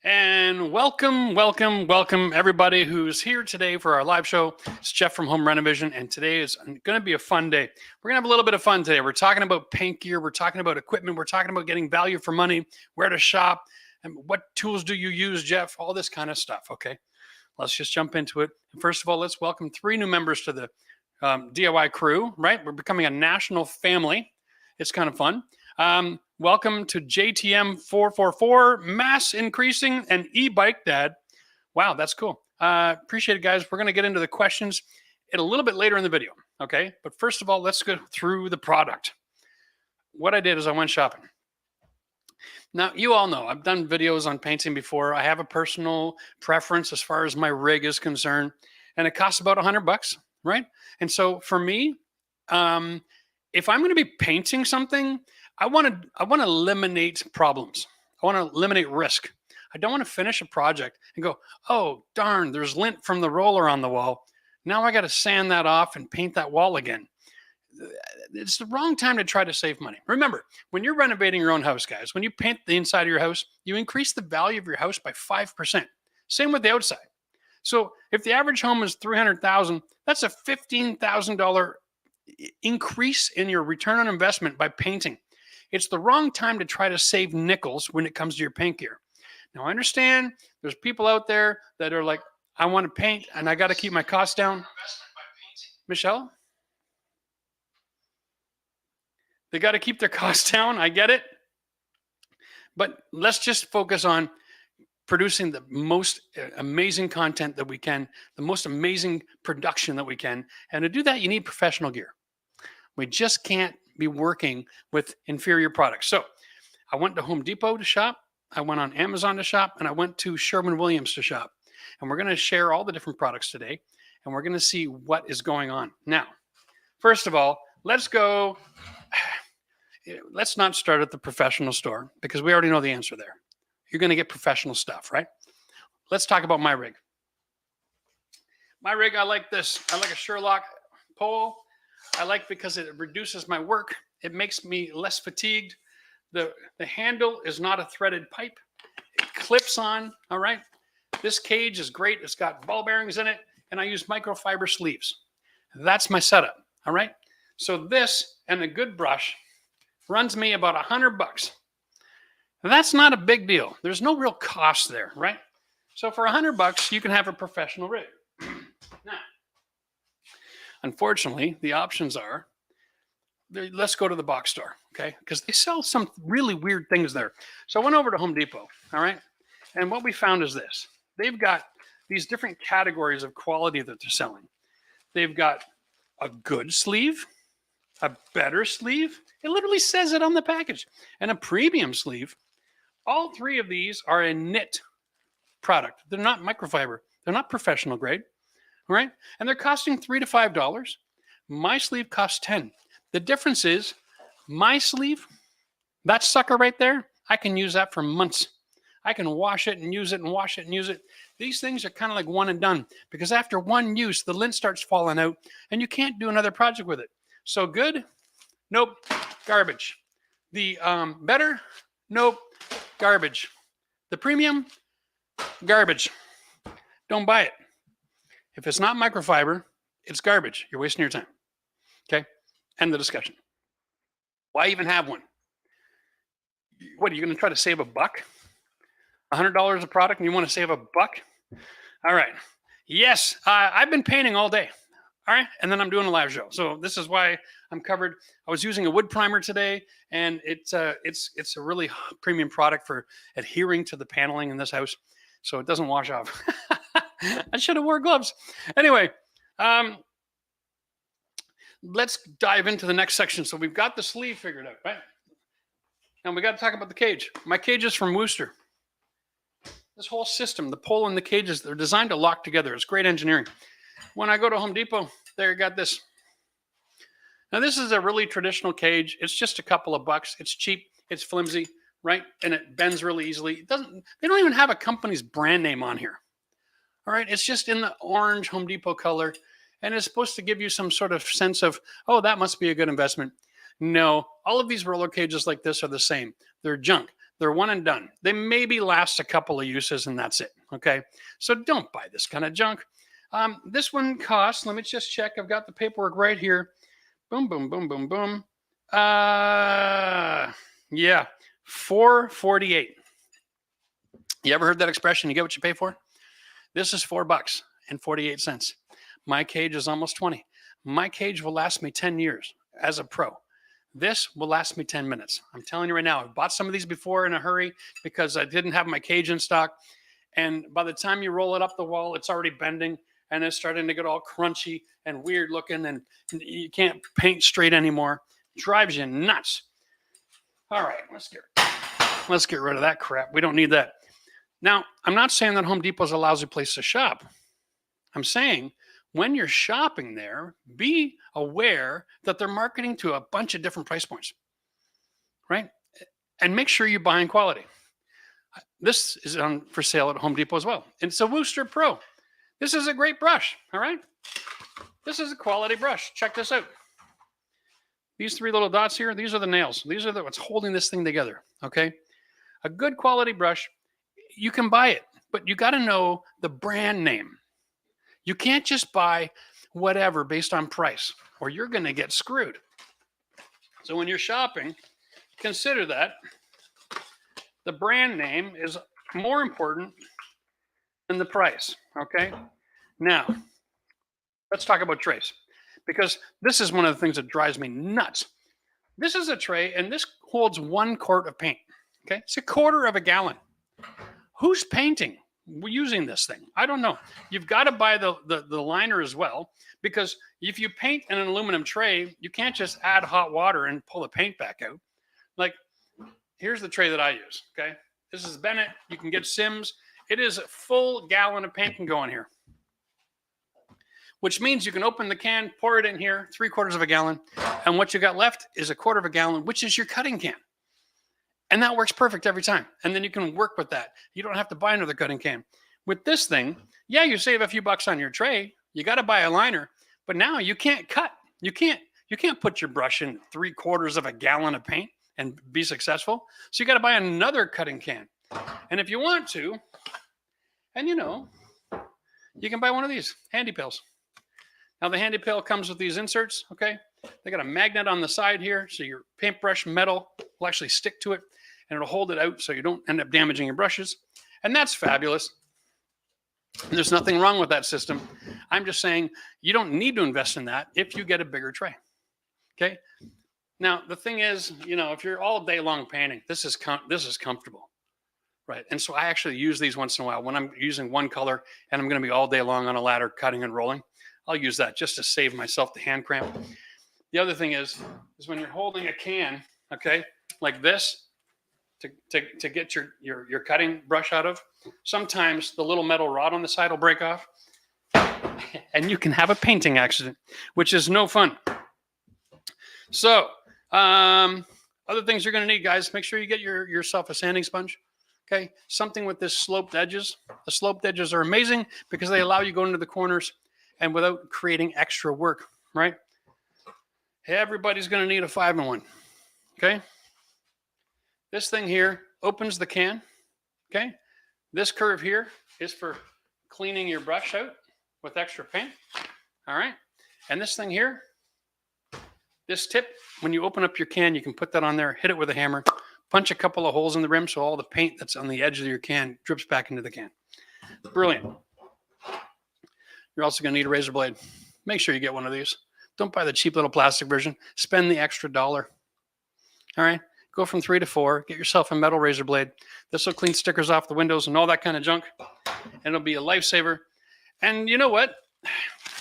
And welcome everybody who's here today for our live show. It's Jeff from Home Renovision, and today is going to be a fun day. We're going to have a little bit of fun today. We're talking about paint gear. We're talking about equipment. We're talking about getting value for money, where to shop, and what tools do you use, Jeff? All this kind of stuff, okay? Let's just jump into it. First of all, let's welcome 3 new members to the DIY crew, right? We're becoming a national family. It's kind of fun. Welcome to JTM 444, Mass Increasing, and E-Bike Dad. Wow, that's cool. Appreciate it, guys. We're going to get into the questions a little bit later in the video, okay? But first of all, let's go through the product. What I did is I went shopping. Now, you all know I've done videos on painting before. I have a personal preference as far as my rig is concerned, and it costs about $100, right? And so for me, if I'm going to be painting something, I want to eliminate problems. I want to eliminate risk. I don't want to finish a project and go, oh, darn, there's lint from the roller on the wall. Now I got to sand that off and paint that wall again. It's the wrong time to try to save money. Remember, when you're renovating your own house, guys, when you paint the inside of your house, you increase the value of your house by 5%. Same with the outside. So if the average home is $300,000, that's a $15,000 increase in your return on investment by painting. It's the wrong time to try to save nickels when it comes to your paint gear. Now, I understand there's people out there that are like, I want to paint and I got to keep my costs down. Michelle? They got to keep their costs down. I get it. But let's just focus on producing the most amazing content that we can, the most amazing production that we can. And to do that, you need professional gear. We just can't be working with inferior products. So I went to Home Depot to shop. I went on Amazon to shop, and I went to Sherwin-Williams to shop. And we're going to share all the different products today, and we're going to see what is going on. Now, first of all, let's not start at the professional store because we already know the answer there. You're going to get professional stuff, right? Let's talk about my rig. My rig, I like this. I like a Sherlock pole. I like because it reduces my work. It makes me less fatigued. The handle is not a threaded pipe. It clips on, all right? This cage is great. It's got ball bearings in it, and I use microfiber sleeves. That's my setup, all right? So this and a good brush runs me about $100. That's not a big deal. There's no real cost there, right? So for $100, you can have a professional rig. Now, unfortunately, the options are, let's go to the box store, okay? Because they sell some really weird things there. So I went over to Home Depot, all right? And what we found is this. They've got these different categories of quality that they're selling. They've got a good sleeve, a better sleeve. It literally says it on the package. And a premium sleeve. All 3 of these are a knit product. They're not microfiber. They're not professional grade. Right? And they're costing $3 to $5. My sleeve costs $10. The difference is my sleeve, that sucker right there, I can use that for months. I can wash it and use it and wash it and use it. These things are kind of like one and done because after one use, the lint starts falling out and you can't do another project with it. So good? Nope. Garbage. The better? Nope. Garbage. The premium? Garbage. Don't buy it. If it's not microfiber, it's garbage. You're wasting your time. Okay? End the discussion. Why even have one? What, are you going to try to save $1? $100 a product and you want to save $1? All right. Yes, I've been painting all day. All right? And then I'm doing a live show. So this is why I'm covered. I was using a wood primer today, and it's a really premium product for adhering to the paneling in this house so it doesn't wash off. I should have wore gloves. Anyway, let's dive into the next section. So we've got the sleeve figured out, right? And we got to talk about the cage. My cage is from Worcester. This whole system, the pole and the cages, they're designed to lock together. It's great engineering. When I go to Home Depot, there you got this. Now this is a really traditional cage. It's just a couple of bucks. It's cheap. It's flimsy, right? And it bends really easily. They don't even have a company's brand name on here. All right, it's just in the orange Home Depot color, and it's supposed to give you some sort of sense of, oh, that must be a good investment. No, all of these roller cages like this are the same. They're junk. They're one and done. They maybe last a couple of uses and that's it. Okay. So don't buy this kind of junk. This one costs, let me just check. I've got the paperwork right here. Boom, boom, boom, boom, boom. Yeah, $4.48. You ever heard that expression? You get what you pay for? This is $4.48. My cage is almost 20. My cage will last me 10 years as a pro. This will last me 10 minutes. I'm telling you right now, I've bought some of these before in a hurry because I didn't have my cage in stock. And by the time you roll it up the wall, it's already bending and it's starting to get all crunchy and weird looking and you can't paint straight anymore. It drives you nuts. All right, let's get rid of that crap. We don't need that. Now, I'm not saying that Home Depot is a lousy place to shop. I'm saying when you're shopping there, be aware that they're marketing to a bunch of different price points, right? And make sure you're buying quality. This is on for sale at Home Depot as well. It's a Wooster Pro. This is a great brush, all right? This is a quality brush. Check this out. These three little dots here, these are the nails. These are what's holding this thing together, okay? A good quality brush, you can buy it, but you got to know the brand name. You can't just buy whatever based on price, or you're going to get screwed. So when you're shopping, consider that the brand name is more important than the price, okay? Now, let's talk about trays, because this is one of the things that drives me nuts. This is a tray, and this holds 1 quart of paint, okay? It's a quarter of a gallon. Who's painting using this thing? I don't know. You've got to buy the liner as well, because if you paint in an aluminum tray, you can't just add hot water and pull the paint back out. Like, here's the tray that I use, okay? This is Bennett. You can get Sims. It is a full gallon of paint can go in here, which means you can open the can, pour it in here, 3/4 of a gallon, and what you got left is 1/4 of a gallon, which is your cutting can. And that works perfect every time. And then you can work with that. You don't have to buy another cutting can. With this thing, yeah, you save a few bucks on your tray. You got to buy a liner, but now you can't cut. You can't put your brush in 3/4 of a gallon of paint and be successful. So you got to buy another cutting can. And if you want to, and you can buy one of these handy pills. Now the handy pill comes with these inserts, okay? They got a magnet on the side here, so your paintbrush metal will actually stick to it, and it'll hold it out so you don't end up damaging your brushes. And that's fabulous. There's nothing wrong with that system. I'm just saying you don't need to invest in that if you get a bigger tray, okay? Now, the thing is, if you're all day long painting, this is comfortable, right? And so I actually use these once in a while when I'm using one color and I'm going to be all day long on a ladder cutting and rolling. I'll use that just to save myself the hand cramp. The other thing is when you're holding a can, okay, like this, to get your cutting brush out of, sometimes the little metal rod on the side will break off, and you can have a painting accident, which is no fun. So, other things you're going to need, guys, make sure you get yourself a sanding sponge, okay? Something with this sloped edges. The sloped edges are amazing because they allow you to go into the corners and without creating extra work, right? Everybody's going to need a 5-in-1, okay? This thing here opens the can, okay? This curve here is for cleaning your brush out with extra paint, all right? And this thing here, this tip, when you open up your can, you can put that on there, hit it with a hammer, punch a couple of holes in the rim so all the paint that's on the edge of your can drips back into the can. Brilliant. You're also going to need a razor blade. Make sure you get one of these. Don't buy the cheap little plastic version. Spend the extra $1. All right? Go from 3 to 4. Get yourself a metal razor blade. This will clean stickers off the windows and all that kind of junk. And it'll be a lifesaver. And you know what?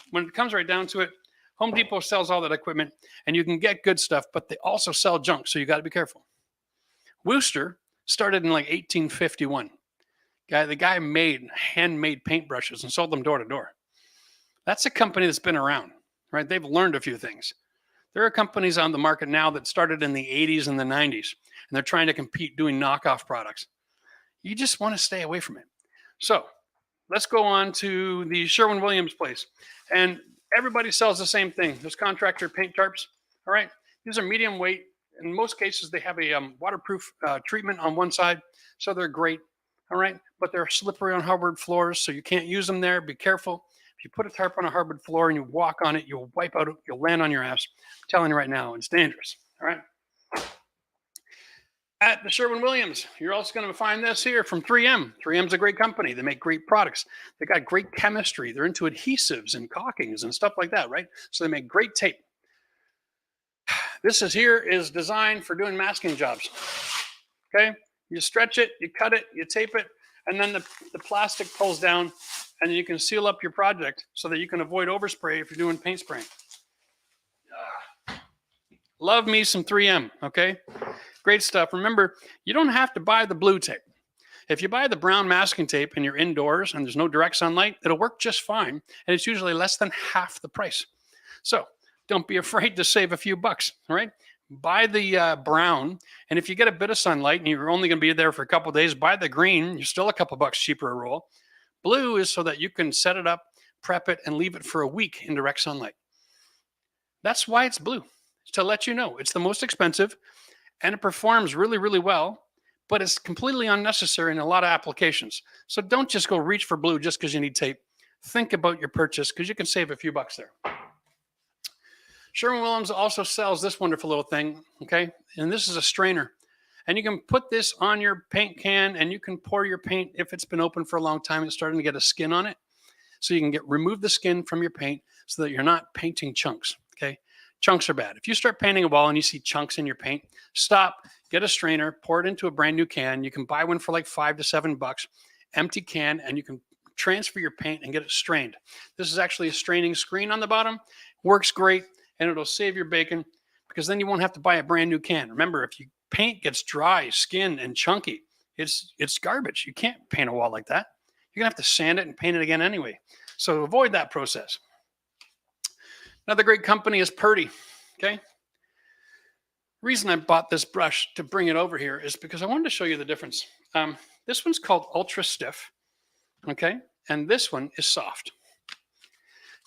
When it comes right down to it, Home Depot sells all that equipment, and you can get good stuff, but they also sell junk, so you got to be careful. Wooster started in like 1851. The guy made handmade paintbrushes and sold them door to door. That's a company that's been around, right? They've learned a few things. There are companies on the market now that started in the 80s and the 90s, and they're trying to compete doing knockoff products. You just want to stay away from it. So let's go on to the Sherwin-Williams place. And everybody sells the same thing. There's contractor paint tarps, all right? These are medium weight. in most cases, they have a waterproof treatment on one side, so they're great. All right, but they're slippery on hardwood floors, so you can't use them there. Be careful. If you put a tarp on a hardwood floor and you walk on it, you'll wipe out, you'll land on your ass. I'm telling you right now, it's dangerous. All right. At the Sherwin-Williams, you're also going to find this here from 3M. 3M's a great company. They make great products. They got great chemistry. They're into adhesives and caulkings and stuff like that, right? So they make great tape. This is designed for doing masking jobs. Okay, you stretch it, you cut it, you tape it, and then the plastic pulls down, and you can seal up your project so that you can avoid overspray if you're doing paint spraying. Love me some 3M, okay? Great stuff. Remember, you don't have to buy the blue tape. If you buy the brown masking tape and you're indoors and there's no direct sunlight, it'll work just fine, and it's usually less than half the price. So don't be afraid to save a few bucks, all right? Buy the brown, and if you get a bit of sunlight and you're only going to be there for a couple of days, buy the green. You're still a couple bucks cheaper a roll. Blue is so that you can set it up, prep it, and leave it for a week in direct sunlight. That's why it's blue, to let you know. It's the most expensive, and it performs really, really well, but it's completely unnecessary in a lot of applications. So don't just go reach for blue just because you need tape. Think about your purchase, because you can save a few bucks there. Sherwin-Williams also sells this wonderful little thing, okay? And this is a strainer. And you can put this on your paint can, and you can pour your paint if it's been open for a long time and it's starting to get a skin on it. So you can remove the skin from your paint so that you're not painting chunks, okay? Chunks are bad. If you start painting a wall and you see chunks in your paint, stop, get a strainer, pour it into a brand new can. You can buy one for like $5 to $7, empty can, and you can transfer your paint and get it strained. This is actually a straining screen on the bottom. Works great, and it'll save your bacon, because then you won't have to buy a brand new can. Remember, if your paint gets dry, skin, and chunky, it's garbage. You can't paint a wall like that. You're going to have to sand it and paint it again anyway. So avoid that process. Another great company is Purdy, okay? Reason I bought this brush to bring it over here is because I wanted to show you the difference. This one's called Ultra Stiff, okay? And this one is soft.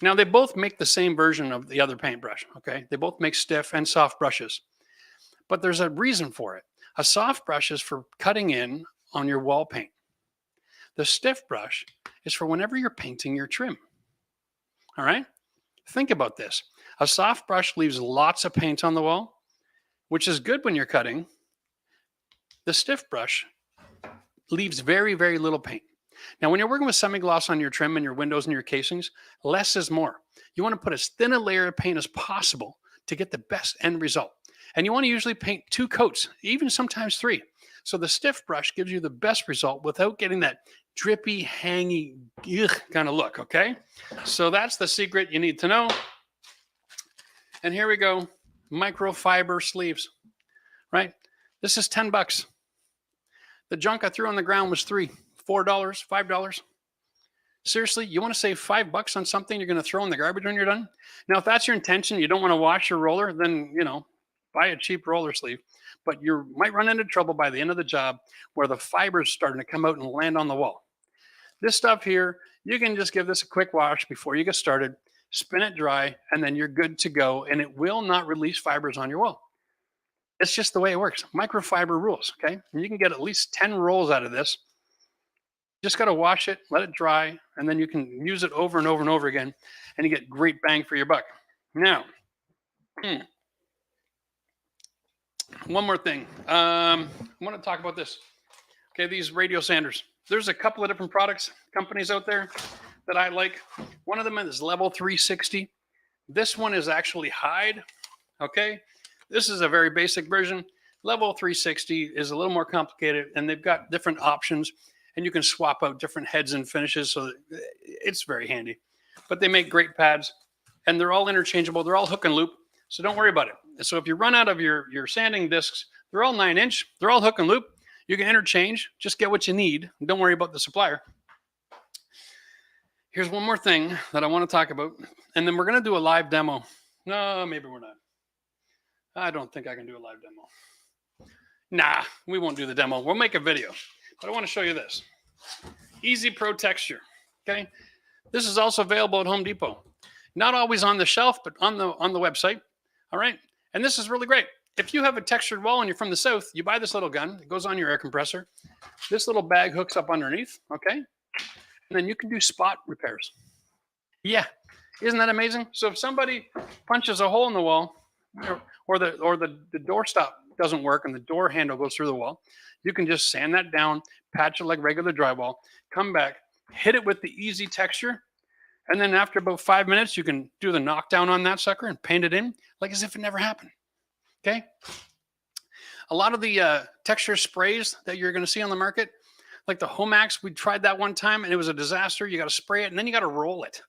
Now, they both make the same version of the other paintbrush, okay? They both make stiff and soft brushes, but there's a reason for it. A soft brush is for cutting in on your wall paint. The stiff brush is for whenever you're painting your trim, all right? Think about this. A soft brush leaves lots of paint on the wall, which is good when you're cutting. The stiff brush leaves very, very little paint. Now, when you're working with semi-gloss on your trim and your windows and your casings, less is more. You want to put as thin a layer of paint as possible to get the best end result. And you want to usually paint 2 coats, even sometimes 3. So the stiff brush gives you the best result without getting that drippy, hangy kind of look, okay? So that's the secret you need to know. And here we go, microfiber sleeves, right? This is $10. The junk I threw on the ground was $3, $4, $5. Seriously, you want to save $5 on something you're going to throw in the garbage when you're done? Now, if that's your intention, you don't want to wash your roller, then, buy a cheap roller sleeve. But you might run into trouble by the end of the job where the fiber's starting to come out and land on the wall. This stuff here, you can just give this a quick wash before you get started, spin it dry, and then you're good to go, and it will not release fibers on your wall. It's just the way it works. Microfiber rules, okay? And you can get at least 10 rolls out of this. Just got to wash it, let it dry, and then you can use it over and over and over again, and you get great bang for your buck. Now, one more thing. I want to talk about this. Okay, these radio sanders. There's a couple of different companies out there that I like. One of them is Level 360. This one is actually Hyde. Okay, this is a very basic version. Level 360 is a little more complicated, and they've got different options, and you can swap out different heads and finishes, so it's very handy. But they make great pads, and they're all interchangeable. They're all hook and loop, so don't worry about it. So if you run out of your sanding discs, they're all 9-inch. They're all hook and loop. You can interchange. Just get what you need. Don't worry about the supplier. Here's one more thing that I want to talk about, and then we're going to do a live demo. No, maybe we're not. I don't think I can do a live demo. Nah, we won't do the demo. We'll make a video. But I want to show you this. Easy Pro Texture. Okay? This is also available at Home Depot. Not always on the shelf, but on the website. All right? And this is really great. if you have a textured wall and you're from the South, you buy this little gun. It goes on your air compressor. This little bag hooks up underneath, okay? And then you can do spot repairs. Yeah, isn't that amazing? So if somebody punches a hole in the wall, or the doorstop doesn't work and the door handle goes through the wall, you can just sand that down, patch it like regular drywall, come back, hit it with the easy texture, and then after about 5 minutes, you can do the knockdown on that sucker and paint it in like as if it never happened. Okay. A lot of the texture sprays that you're going to see on the market, like the Homax, we tried that one time and it was a disaster. You got to spray it and then you got to roll it.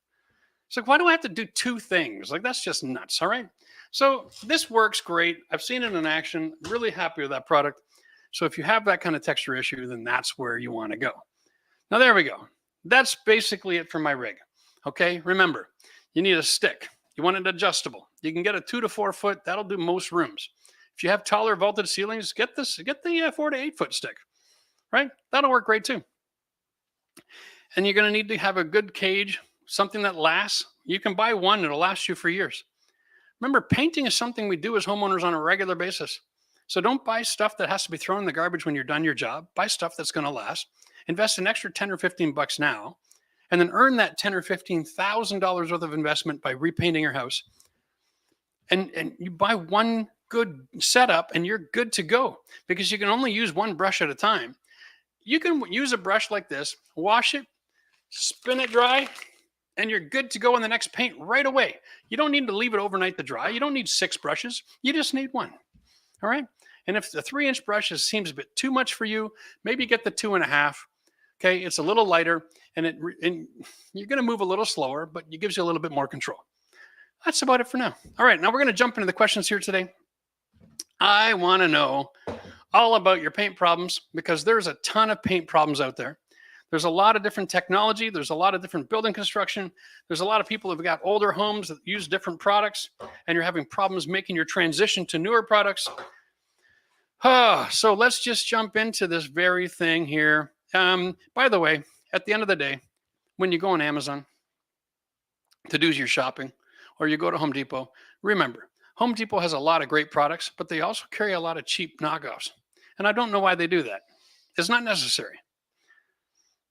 It's like, why do I have to do two things? Like, that's just nuts. All right. So this works great. I've seen it in action. Really happy with that product. So if you have that kind of texture issue, then that's where you want to go. Now, there we go. That's basically it for my rig. Okay. Remember, you need a stick. You want it adjustable. You can get a 2 to 4 foot. That'll do most rooms. If you have taller vaulted ceilings, get the 4 to 8 foot stick, right? That'll work great too. And you're going to need to have a good cage, something that lasts. You can buy one. It'll last you for years. Remember, painting is something we do as homeowners on a regular basis. So don't buy stuff that has to be thrown in the garbage when you're done your job. Buy stuff that's going to last. Invest an extra 10 or 15 bucks now, and then earn that $10,000 or $15,000 worth of investment by repainting your house. And you buy one good setup and you're good to go, because you can only use one brush at a time. You can use a brush like this, wash it, spin it dry, and you're good to go on the next paint right away. You don't need to leave it overnight to dry. You don't need 6 brushes. You just need one. All right. And if the 3-inch brush seems a bit too much for you, maybe get the 2.5. Okay. It's a little lighter and you're going to move a little slower, but it gives you a little bit more control. That's about it for now. All right. Now we're going to jump into the questions here today. I want to know all about your paint problems, because there's a ton of paint problems out there. There's a lot of different technology. There's a lot of different building construction. There's a lot of people who've got older homes that use different products, and you're having problems making your transition to newer products. So let's just jump into this very thing here. By the way, at the end of the day, when you go on Amazon to do your shopping, or you go to Home Depot, remember, Home Depot has a lot of great products, but they also carry a lot of cheap knockoffs. And I don't know why they do that. It's not necessary.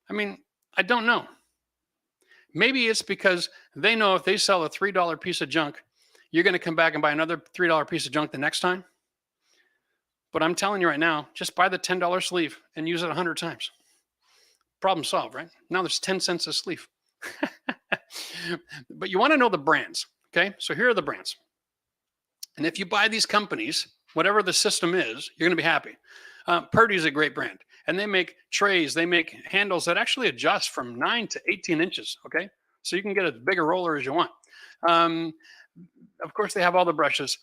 I mean, I don't know. Maybe it's because they know if they sell a $3 piece of junk, you're going to come back and buy another $3 piece of junk the next time. But I'm telling you right now, just buy the $10 sleeve and use it 100 times. Problem solved, right? Now there's 10 cents a sleeve. But you want to know the brands. Okay, so here are the brands. And if you buy these companies, whatever the system is, you're going to be happy. Purdy's a great brand. And they make trays, they make handles that actually adjust from 9 to 18 inches, okay? So you can get as big a roller as you want. Of course, they have all the brushes.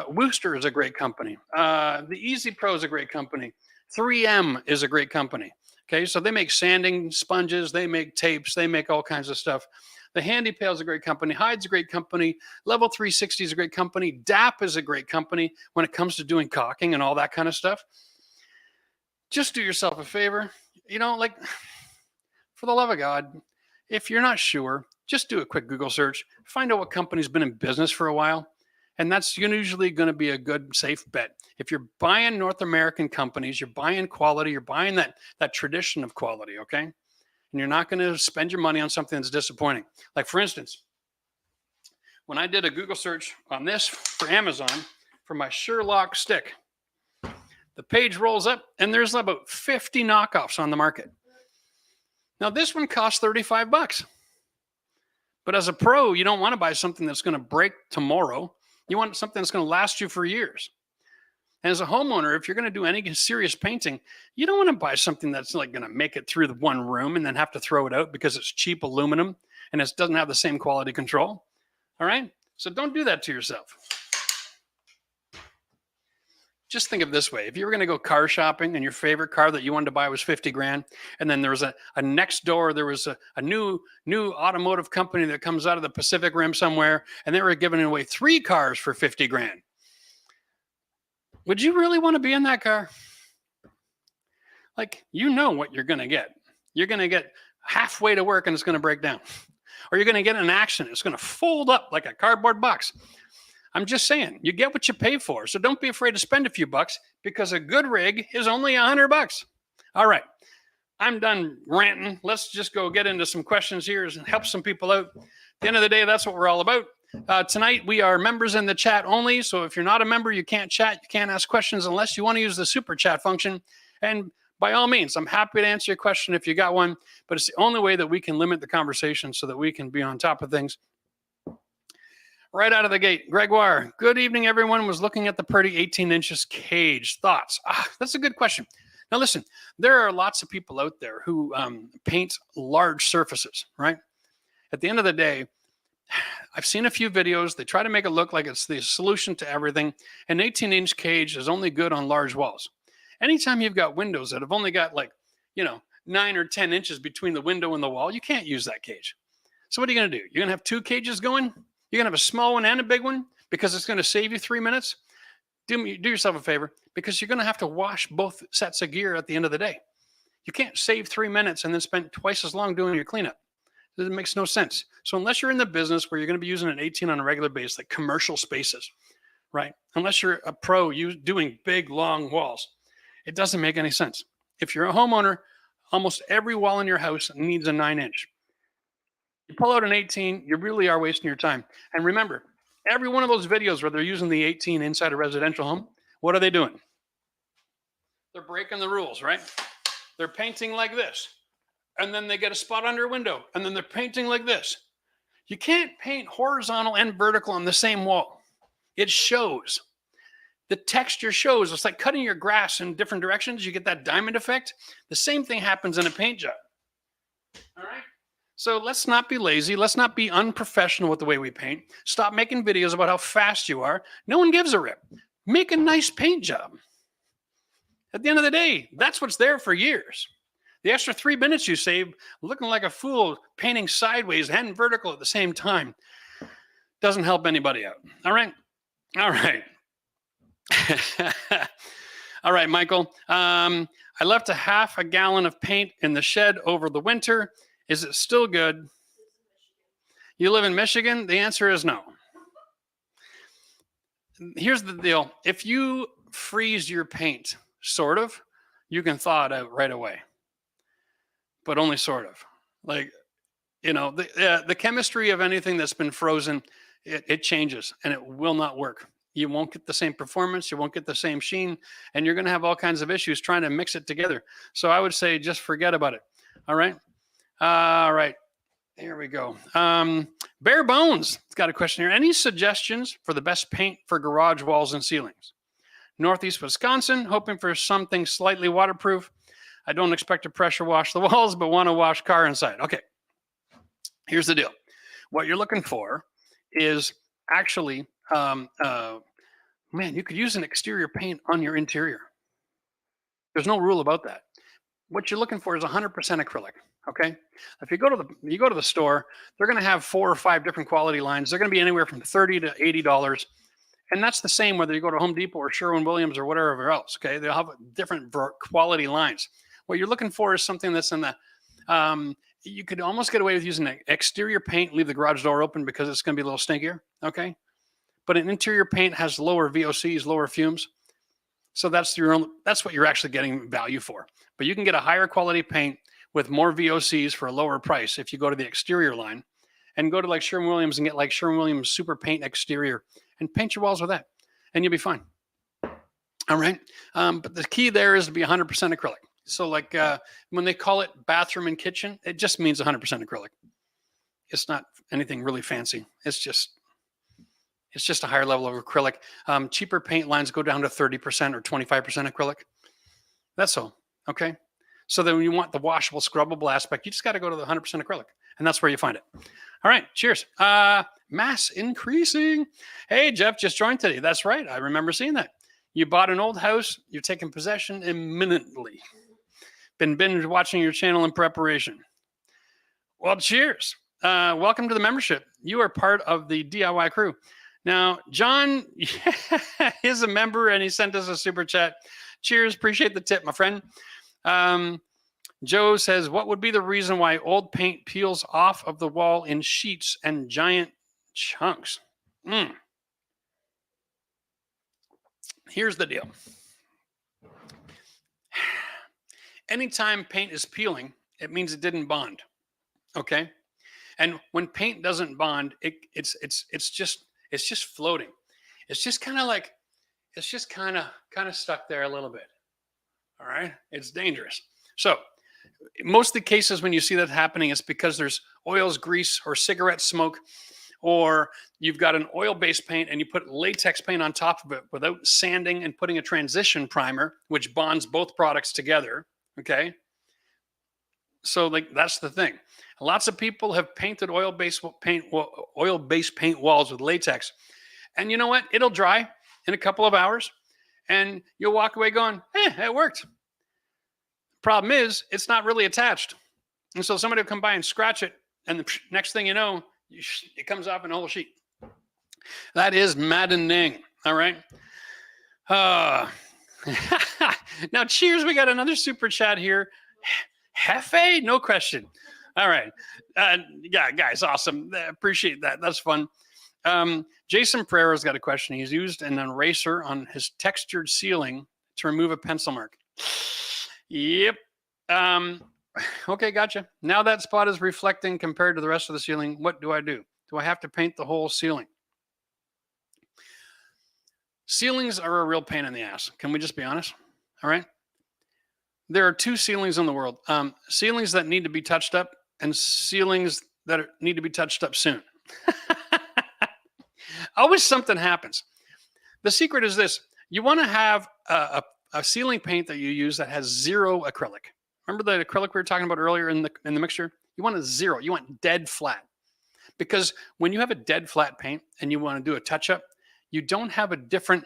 Wooster is a great company. The Easy Pro is a great company. 3M is a great company, okay? So they make sanding sponges, they make tapes, they make all kinds of stuff. The Handy Pail is a great company. Hyde's a great company. Level 360 is a great company. DAP is a great company when it comes to doing caulking and all that kind of stuff. Just do yourself a favor. Like, for the love of God, if you're not sure, just do a quick Google search. Find out what company's been in business for a while. And that's usually going to be a good, safe bet. If you're buying North American companies, you're buying quality, you're buying that tradition of quality, okay? And you're not going to spend your money on something that's disappointing. Like, for instance, when I did a Google search on this for Amazon for my Sherlock stick, the page rolls up and there's about 50 knockoffs on the market. Now, this one costs 35 bucks. But as a pro, you don't want to buy something that's going to break tomorrow. You want something that's going to last you for years. And as a homeowner, if you're going to do any serious painting, you don't want to buy something that's like going to make it through the one room and then have to throw it out because it's cheap aluminum and it doesn't have the same quality control. All right? So don't do that to yourself. Just think of it this way. If you were going to go car shopping and your favorite car that you wanted to buy was 50 grand, and then there was a next door, there was a new automotive company that comes out of the Pacific Rim somewhere, and they were giving away 3 cars for 50 grand. Would you really want to be in that car? Like, you know what you're going to get. You're going to get halfway to work and it's going to break down. Or you're going to get an accident. It's going to fold up like a cardboard box. I'm just saying, you get what you pay for. So don't be afraid to spend a few bucks because a good rig is only $100. All right. I'm done ranting. Let's just go get into some questions here and help some people out. At the end of the day, that's what we're all about. Tonight, we are members in the chat only. So if you're not a member, you can't chat. You can't ask questions unless you want to use the super chat function. And by all means, I'm happy to answer your question if you got one. But it's the only way that we can limit the conversation so that we can be on top of things. Right out of the gate, Gregoire, good evening, everyone. Was looking at the Purdy 18 inches cage. Thoughts? That's a good question. Now, listen, there are lots of people out there who paint large surfaces, right? At the end of the day, I've seen a few videos. They try to make it look like it's the solution to everything. An 18-inch cage is only good on large walls. Anytime you've got windows that have only got 9 or 10 inches between the window and the wall, you can't use that cage. So what are you going to do? You're going to have two cages going? You're going to have a small one and a big one because it's going to save you 3 minutes? Do yourself a favor because you're going to have to wash both sets of gear at the end of the day. You can't save 3 minutes and then spend twice as long doing your cleanup. It makes no sense. So unless you're in the business where you're going to be using an 18 on a regular basis, like commercial spaces, right? Unless you're a pro doing big, long walls, it doesn't make any sense. If you're a homeowner, almost every wall in your house needs a 9-inch. You pull out an 18, you really are wasting your time. And remember, every one of those videos where they're using the 18 inside a residential home, what are they doing? They're breaking the rules, right? They're painting like this. And then they get a spot under a window. And then they're painting like this. You can't paint horizontal and vertical on the same wall. It shows. The texture shows. It's like cutting your grass in different directions. You get that diamond effect. The same thing happens in a paint job. All right? So let's not be lazy. Let's not be unprofessional with the way we paint. Stop making videos about how fast you are. No one gives a rip. Make a nice paint job. At the end of the day, that's what's there for years. The extra 3 minutes you save looking like a fool painting sideways and vertical at the same time doesn't help anybody out. All right? All right. All right, Michael. I left a half a gallon of paint in the shed over the winter. Is it still good? You live in Michigan? The answer is no. Here's the deal. If you freeze your paint, sort of, you can thaw it out right away. But only sort of. The chemistry of anything that's been frozen, it changes and it will not work. You won't get the same performance. You won't get the same sheen. And you're going to have all kinds of issues trying to mix it together. So I would say just forget about it. All right. All right. Here we go. Bare Bones got a question here. Any suggestions for the best paint for garage walls and ceilings? Northeast Wisconsin, hoping for something slightly waterproof. I don't expect to pressure wash the walls, but want to wash car inside. Okay. Here's the deal. What you're looking for is actually, you could use an exterior paint on your interior. There's no rule about that. What you're looking for is 100% acrylic. Okay. If you go to the store, they're going to have 4 or 5 different quality lines. They're going to be anywhere from $30 to $80. And that's the same whether you go to Home Depot or Sherwin-Williams or whatever else. Okay. They'll have different quality lines. What you're looking for is something that's in the, you could almost get away with using an exterior paint, leave the garage door open because it's going to be a little stinkier. Okay. But an interior paint has lower VOCs, lower fumes. So that's what you're actually getting value for. But you can get a higher quality paint with more VOCs for a lower price if you go to the exterior line and go to like Sherwin-Williams and get like Sherwin-Williams Super Paint Exterior and paint your walls with that and you'll be fine. All right. But the key there is to be 100% acrylic. So like when they call it bathroom and kitchen, it just means 100% acrylic. It's not anything really fancy. It's just a higher level of acrylic. Cheaper paint lines go down to 30% or 25% acrylic. That's all. Okay. So then when you want the washable, scrubbable aspect, you just got to go to the 100% acrylic. And that's where you find it. All right. Cheers. Mass increasing. Hey, Jeff just joined today. That's right. I remember seeing that. You bought an old house. You're taking possession imminently. Been binge watching your channel in preparation. Well, cheers. Welcome to the membership. You are part of the DIY crew. Now, John is a member and he sent us a super chat. Cheers. Appreciate the tip, my friend. Joe says, what would be the reason why old paint peels off of the wall in sheets and giant chunks? Here's the deal. Anytime paint is peeling, it means it didn't bond. Okay. And when paint doesn't bond, it's just floating. It's just kind of like it's just kind of stuck there a little bit. All right. It's dangerous. So most of the cases when you see that happening, it's because there's oils, grease, or cigarette smoke, or you've got an oil-based paint and you put latex paint on top of it without sanding and putting a transition primer, which bonds both products together. Okay. So like that's the thing. Lots of people have painted oil-based paint walls with latex. And you know what? It'll dry in a couple of hours and you'll walk away going, it worked. Problem is, it's not really attached. And so somebody will come by and scratch it. And the next thing you know, it comes off in a whole sheet. That is maddening. All right. Now, cheers. We got another super chat here. Hefe? No question. All right. Yeah, guys, awesome. Appreciate that. That's fun. Jason Pereira's got a question. He's used an eraser on his textured ceiling to remove a pencil mark. Yep. Okay, gotcha. Now that spot is reflecting compared to the rest of the ceiling. What do I do? Do I have to paint the whole ceiling? Ceilings are a real pain in the ass. Can we just be honest? All right. There are two ceilings in the world. Ceilings that need to be touched up and ceilings that need to be touched up soon. Always something happens. The secret is this. You want to have a ceiling paint that you use that has zero acrylic. Remember the acrylic we were talking about earlier in the mixture? You want a zero. You want dead flat. Because when you have a dead flat paint and you want to do a touch-up, you don't have a different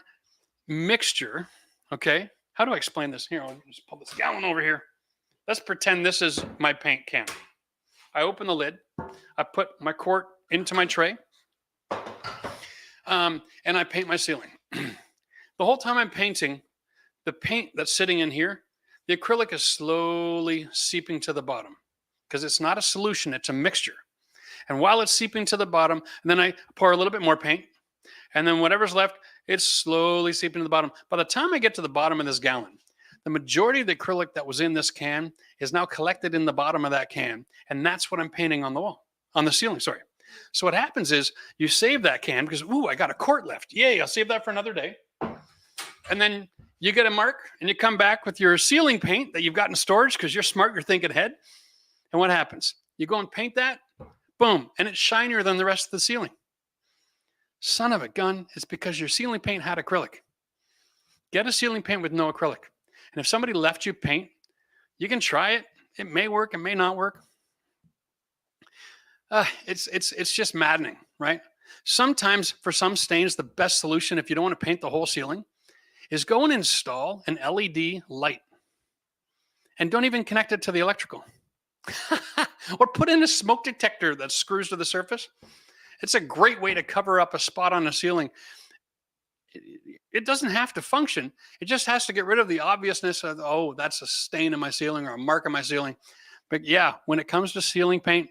mixture, okay? How do I explain this? Here, I'll just pull this gallon over here. Let's pretend this is my paint can. I open the lid. I put my quart into my tray. And I paint my ceiling. The whole time I'm painting, the paint that's sitting in here, the acrylic is slowly seeping to the bottom because it's not a solution, it's a mixture. And while it's seeping to the bottom, and then I pour a little bit more paint, and then whatever's left, it's slowly seeping to the bottom. By the time I get to the bottom of this gallon, the majority of the acrylic that was in this can is now collected in the bottom of that can, and that's what I'm painting on the wall, on the ceiling, sorry. So what happens is you save that can because, ooh, I got a quart left. Yay, I'll save that for another day. And then you get a mark and you come back with your ceiling paint that you've got in storage because you're smart, you're thinking ahead. And what happens? You go and paint that, boom, and it's shinier than the rest of the ceiling. Son of a gun, it's because your ceiling paint had acrylic. Get a ceiling paint with no acrylic. And if somebody left you paint, you can try it. It may work, it may not work. It's just maddening, right? Sometimes for some stains, the best solution, if you don't want to paint the whole ceiling, is go and install an LED light. And don't even connect it to the electrical. Or put in a smoke detector that screws to the surface. It's a great way to cover up a spot on the ceiling. It doesn't have to function. It just has to get rid of the obviousness of, oh, that's a stain in my ceiling or a mark on my ceiling. But yeah, when it comes to ceiling paint,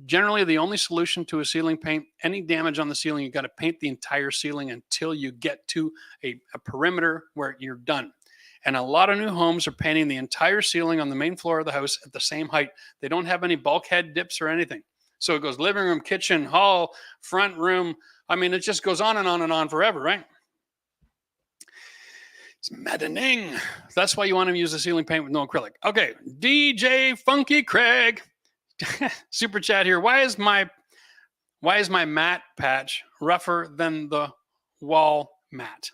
generally the only solution to a ceiling paint, any damage on the ceiling, you got to paint the entire ceiling until you get to a perimeter where you're done. And a lot of new homes are painting the entire ceiling on the main floor of the house at the same height. They don't have any bulkhead dips or anything. So it goes living room, kitchen, hall, front room. I mean, it just goes on and on and on forever, right? It's maddening. That's why you want to use a ceiling paint with no acrylic. Okay, DJ Funky Craig. Super chat here. Why is my matte patch rougher than the wall mat?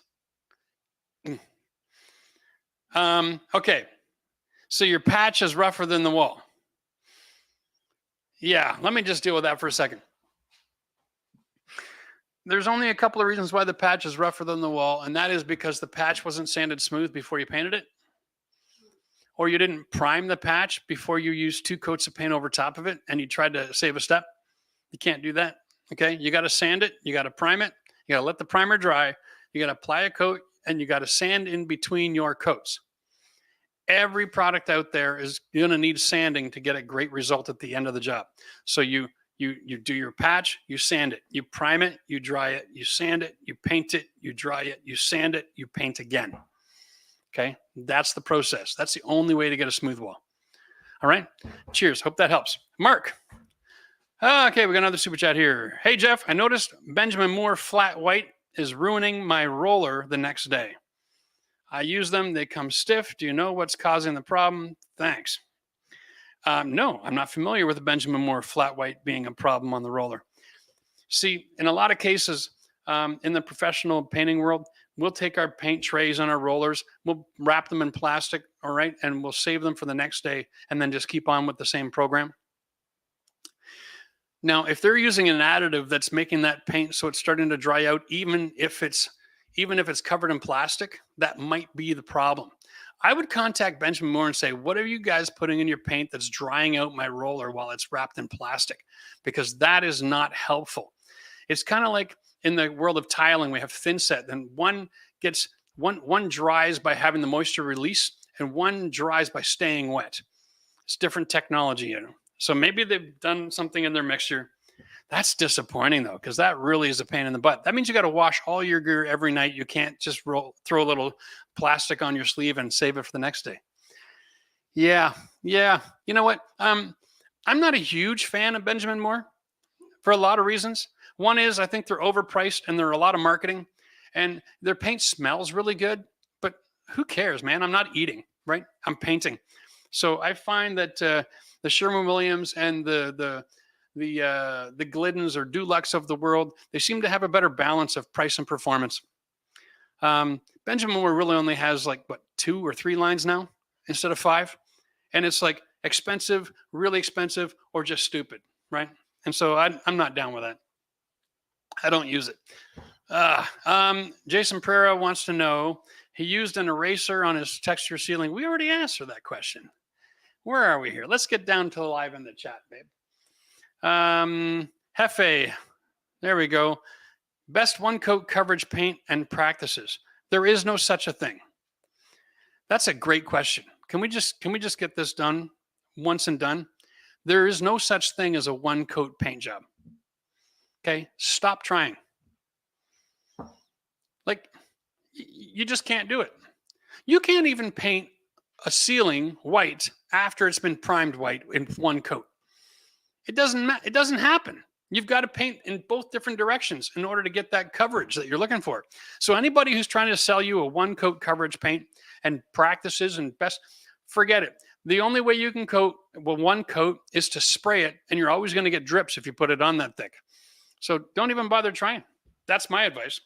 Okay. So your patch is rougher than the wall. Yeah, let me just deal with that for a second. There's only a couple of reasons why the patch is rougher than the wall, and that is because the patch wasn't sanded smooth before you painted it, or you didn't prime the patch before you used 2 coats of paint over top of it, and you tried to save a step. You can't do that, okay? You got to sand it. You got to prime it. You got to let the primer dry. You got to apply a coat, and you got to sand in between your coats. Every product out there is going to need sanding to get a great result at the end of the job. So you You do your patch, you sand it, you prime it, you dry it, you sand it, you paint it, you dry it, you sand it, you paint again. Okay, that's the process. That's the only way to get a smooth wall. All right, cheers. Hope that helps. Mark. Okay, we got another super chat here. Hey, Jeff, I noticed Benjamin Moore flat white is ruining my roller the next day. I use them, they come stiff. Do you know what's causing the problem? Thanks. No, I'm not familiar with the Benjamin Moore flat white being a problem on the roller. See, in a lot of cases, in the professional painting world, we'll take our paint trays on our rollers, we'll wrap them in plastic, all right, and we'll save them for the next day and then just keep on with the same program. Now, if they're using an additive that's making that paint so it's starting to dry out, even if it's covered in plastic, that might be the problem. I would contact Benjamin Moore and say, what are you guys putting in your paint that's drying out my roller while it's wrapped in plastic? Because that is not helpful. It's kind of like in the world of tiling, we have thin set, and one dries by having the moisture release, and one dries by staying wet. It's different technology, you know. So maybe they've done something in their mixture. That's disappointing though, because that really is a pain in the butt. That means you got to wash all your gear every night. You can't just throw a little plastic on your sleeve and save it for the next day. Yeah. You know what? I'm not a huge fan of Benjamin Moore for a lot of reasons. One is I think they're overpriced and there are a lot of marketing, and their paint smells really good, but who cares, man? I'm not eating, right? I'm painting. So I find that the Sherwin-Williams and the Gliddens or Dulux of the world, they seem to have a better balance of price and performance. Benjamin Moore really only has like, 2 or 3 lines now instead of 5. And it's like expensive, really expensive, or just stupid, right? And so I'm not down with that. I don't use it. Jason Pereira wants to know, he used an eraser on his texture ceiling. We already answered that question. Where are we here? Let's get down to the live in the chat, babe. Hefe, there we go. Best one coat coverage paint and practices. There is no such a thing. That's a great question. Can we just get this done once and done? There is no such thing as a one coat paint job. Okay, stop trying. Like, you just can't do it. You can't even paint a ceiling white after it's been primed white in one coat. It doesn't happen. You've got to paint in both different directions in order to get that coverage that you're looking for. So anybody who's trying to sell you a one coat coverage paint and practices and best, forget it. The only way you can coat one coat is to spray it, and you're always going to get drips if you put it on that thick. So don't even bother trying. That's my advice.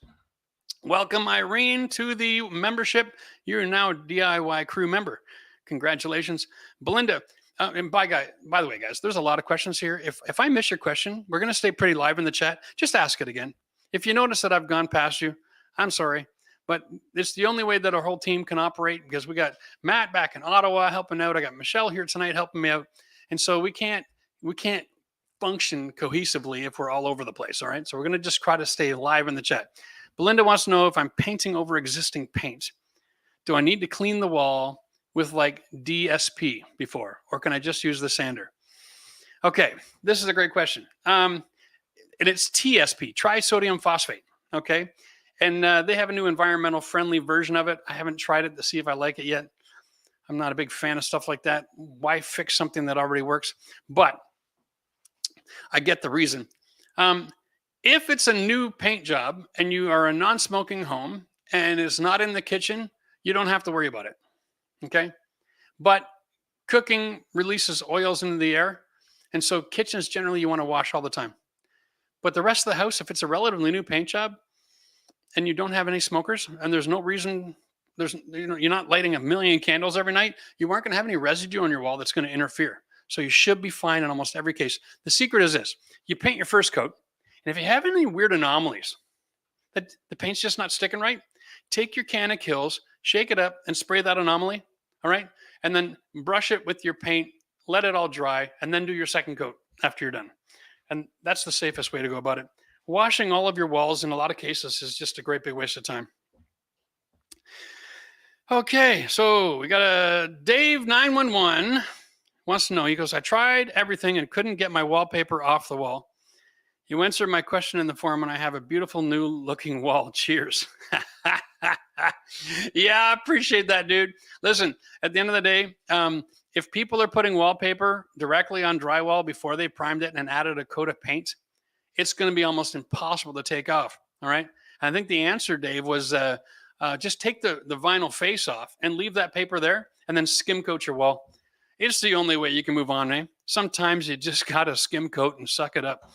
Welcome, Irene, to the membership. You're now a DIY crew member. Congratulations. Belinda, and by the way, guys, there's a lot of questions here. If I miss your question, we're going to stay pretty live in the chat. Just ask it again. If you notice that I've gone past you, I'm sorry. But it's the only way that our whole team can operate, because we got Matt back in Ottawa helping out. I got Michelle here tonight helping me out. And so we can't function cohesively if we're all over the place, all right? So we're going to just try to stay live in the chat. Belinda wants to know if I'm painting over existing paint. Do I need to clean the wall with like DSP before, or can I just use the sander? Okay, this is a great question. And it's TSP, trisodium phosphate, okay? And they have a new environmental friendly version of it. I haven't tried it to see if I like it yet. I'm not a big fan of stuff like that. Why fix something that already works? But I get the reason. If it's a new paint job and you are a non-smoking home and it's not in the kitchen, you don't have to worry about it, okay? But cooking releases oils into the air, and so kitchens generally you want to wash all the time. But the rest of the house, if it's a relatively new paint job and you don't have any smokers and there's no reason, you're not lighting a million candles every night, you aren't going to have any residue on your wall that's going to interfere. So you should be fine in almost every case. The secret is this: you paint your first coat, and if you have any weird anomalies that the paint's just not sticking right, take your can of Kills, shake it up, and spray that anomaly, all right? And then brush it with your paint, let it all dry, and then do your second coat after you're done. And that's the safest way to go about it. Washing all of your walls in a lot of cases is just a great big waste of time. Okay, so we got a Dave 911 wants to know, he goes, I tried everything and couldn't get my wallpaper off the wall. You answered my question in the forum, and I have a beautiful new looking wall. Cheers. Yeah, I appreciate that, dude. Listen, at the end of the day, if people are putting wallpaper directly on drywall before they primed it and added a coat of paint, it's going to be almost impossible to take off. All right. I think the answer, Dave, was just take the vinyl face off and leave that paper there and then skim coat your wall. It's the only way you can move on, man. Sometimes you just got to skim coat and suck it up.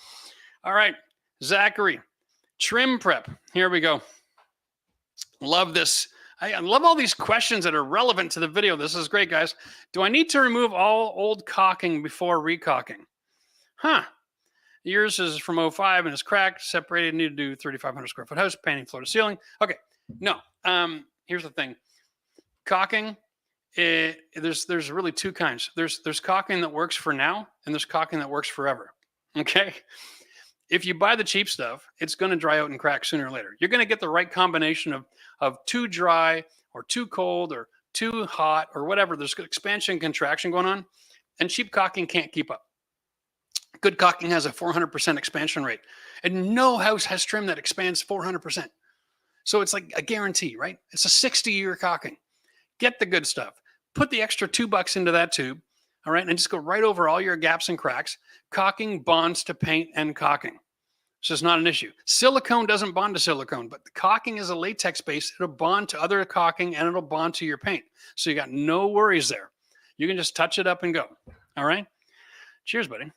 All right, Zachary, trim prep. Here we go. Love this. I love all these questions that are relevant to the video. This is great, guys. Do I need to remove all old caulking before recaulking? Huh. Yours is from 05 and is cracked, separated, need to do 3,500 square foot house, painting floor to ceiling. Okay, no. Here's the thing. Caulking, there's really two kinds. There's caulking that works for now, and there's caulking that works forever. Okay? If you buy the cheap stuff, it's going to dry out and crack sooner or later. You're going to get the right combination of too dry or too cold or too hot or whatever. There's expansion and contraction going on, and cheap caulking can't keep up. Good caulking has a 400% expansion rate, and no house has trim that expands 400%. So it's like a guarantee, right? It's a 60-year caulking. Get the good stuff. Put the extra $2 into that tube, all right, and just go right over all your gaps and cracks. Caulking bonds to paint and caulking. So it's not an issue. Silicone doesn't bond to silicone, but the caulking is a latex base. It'll bond to other caulking and it'll bond to your paint. So you got no worries there. You can just touch it up and go. All right. Cheers, buddy.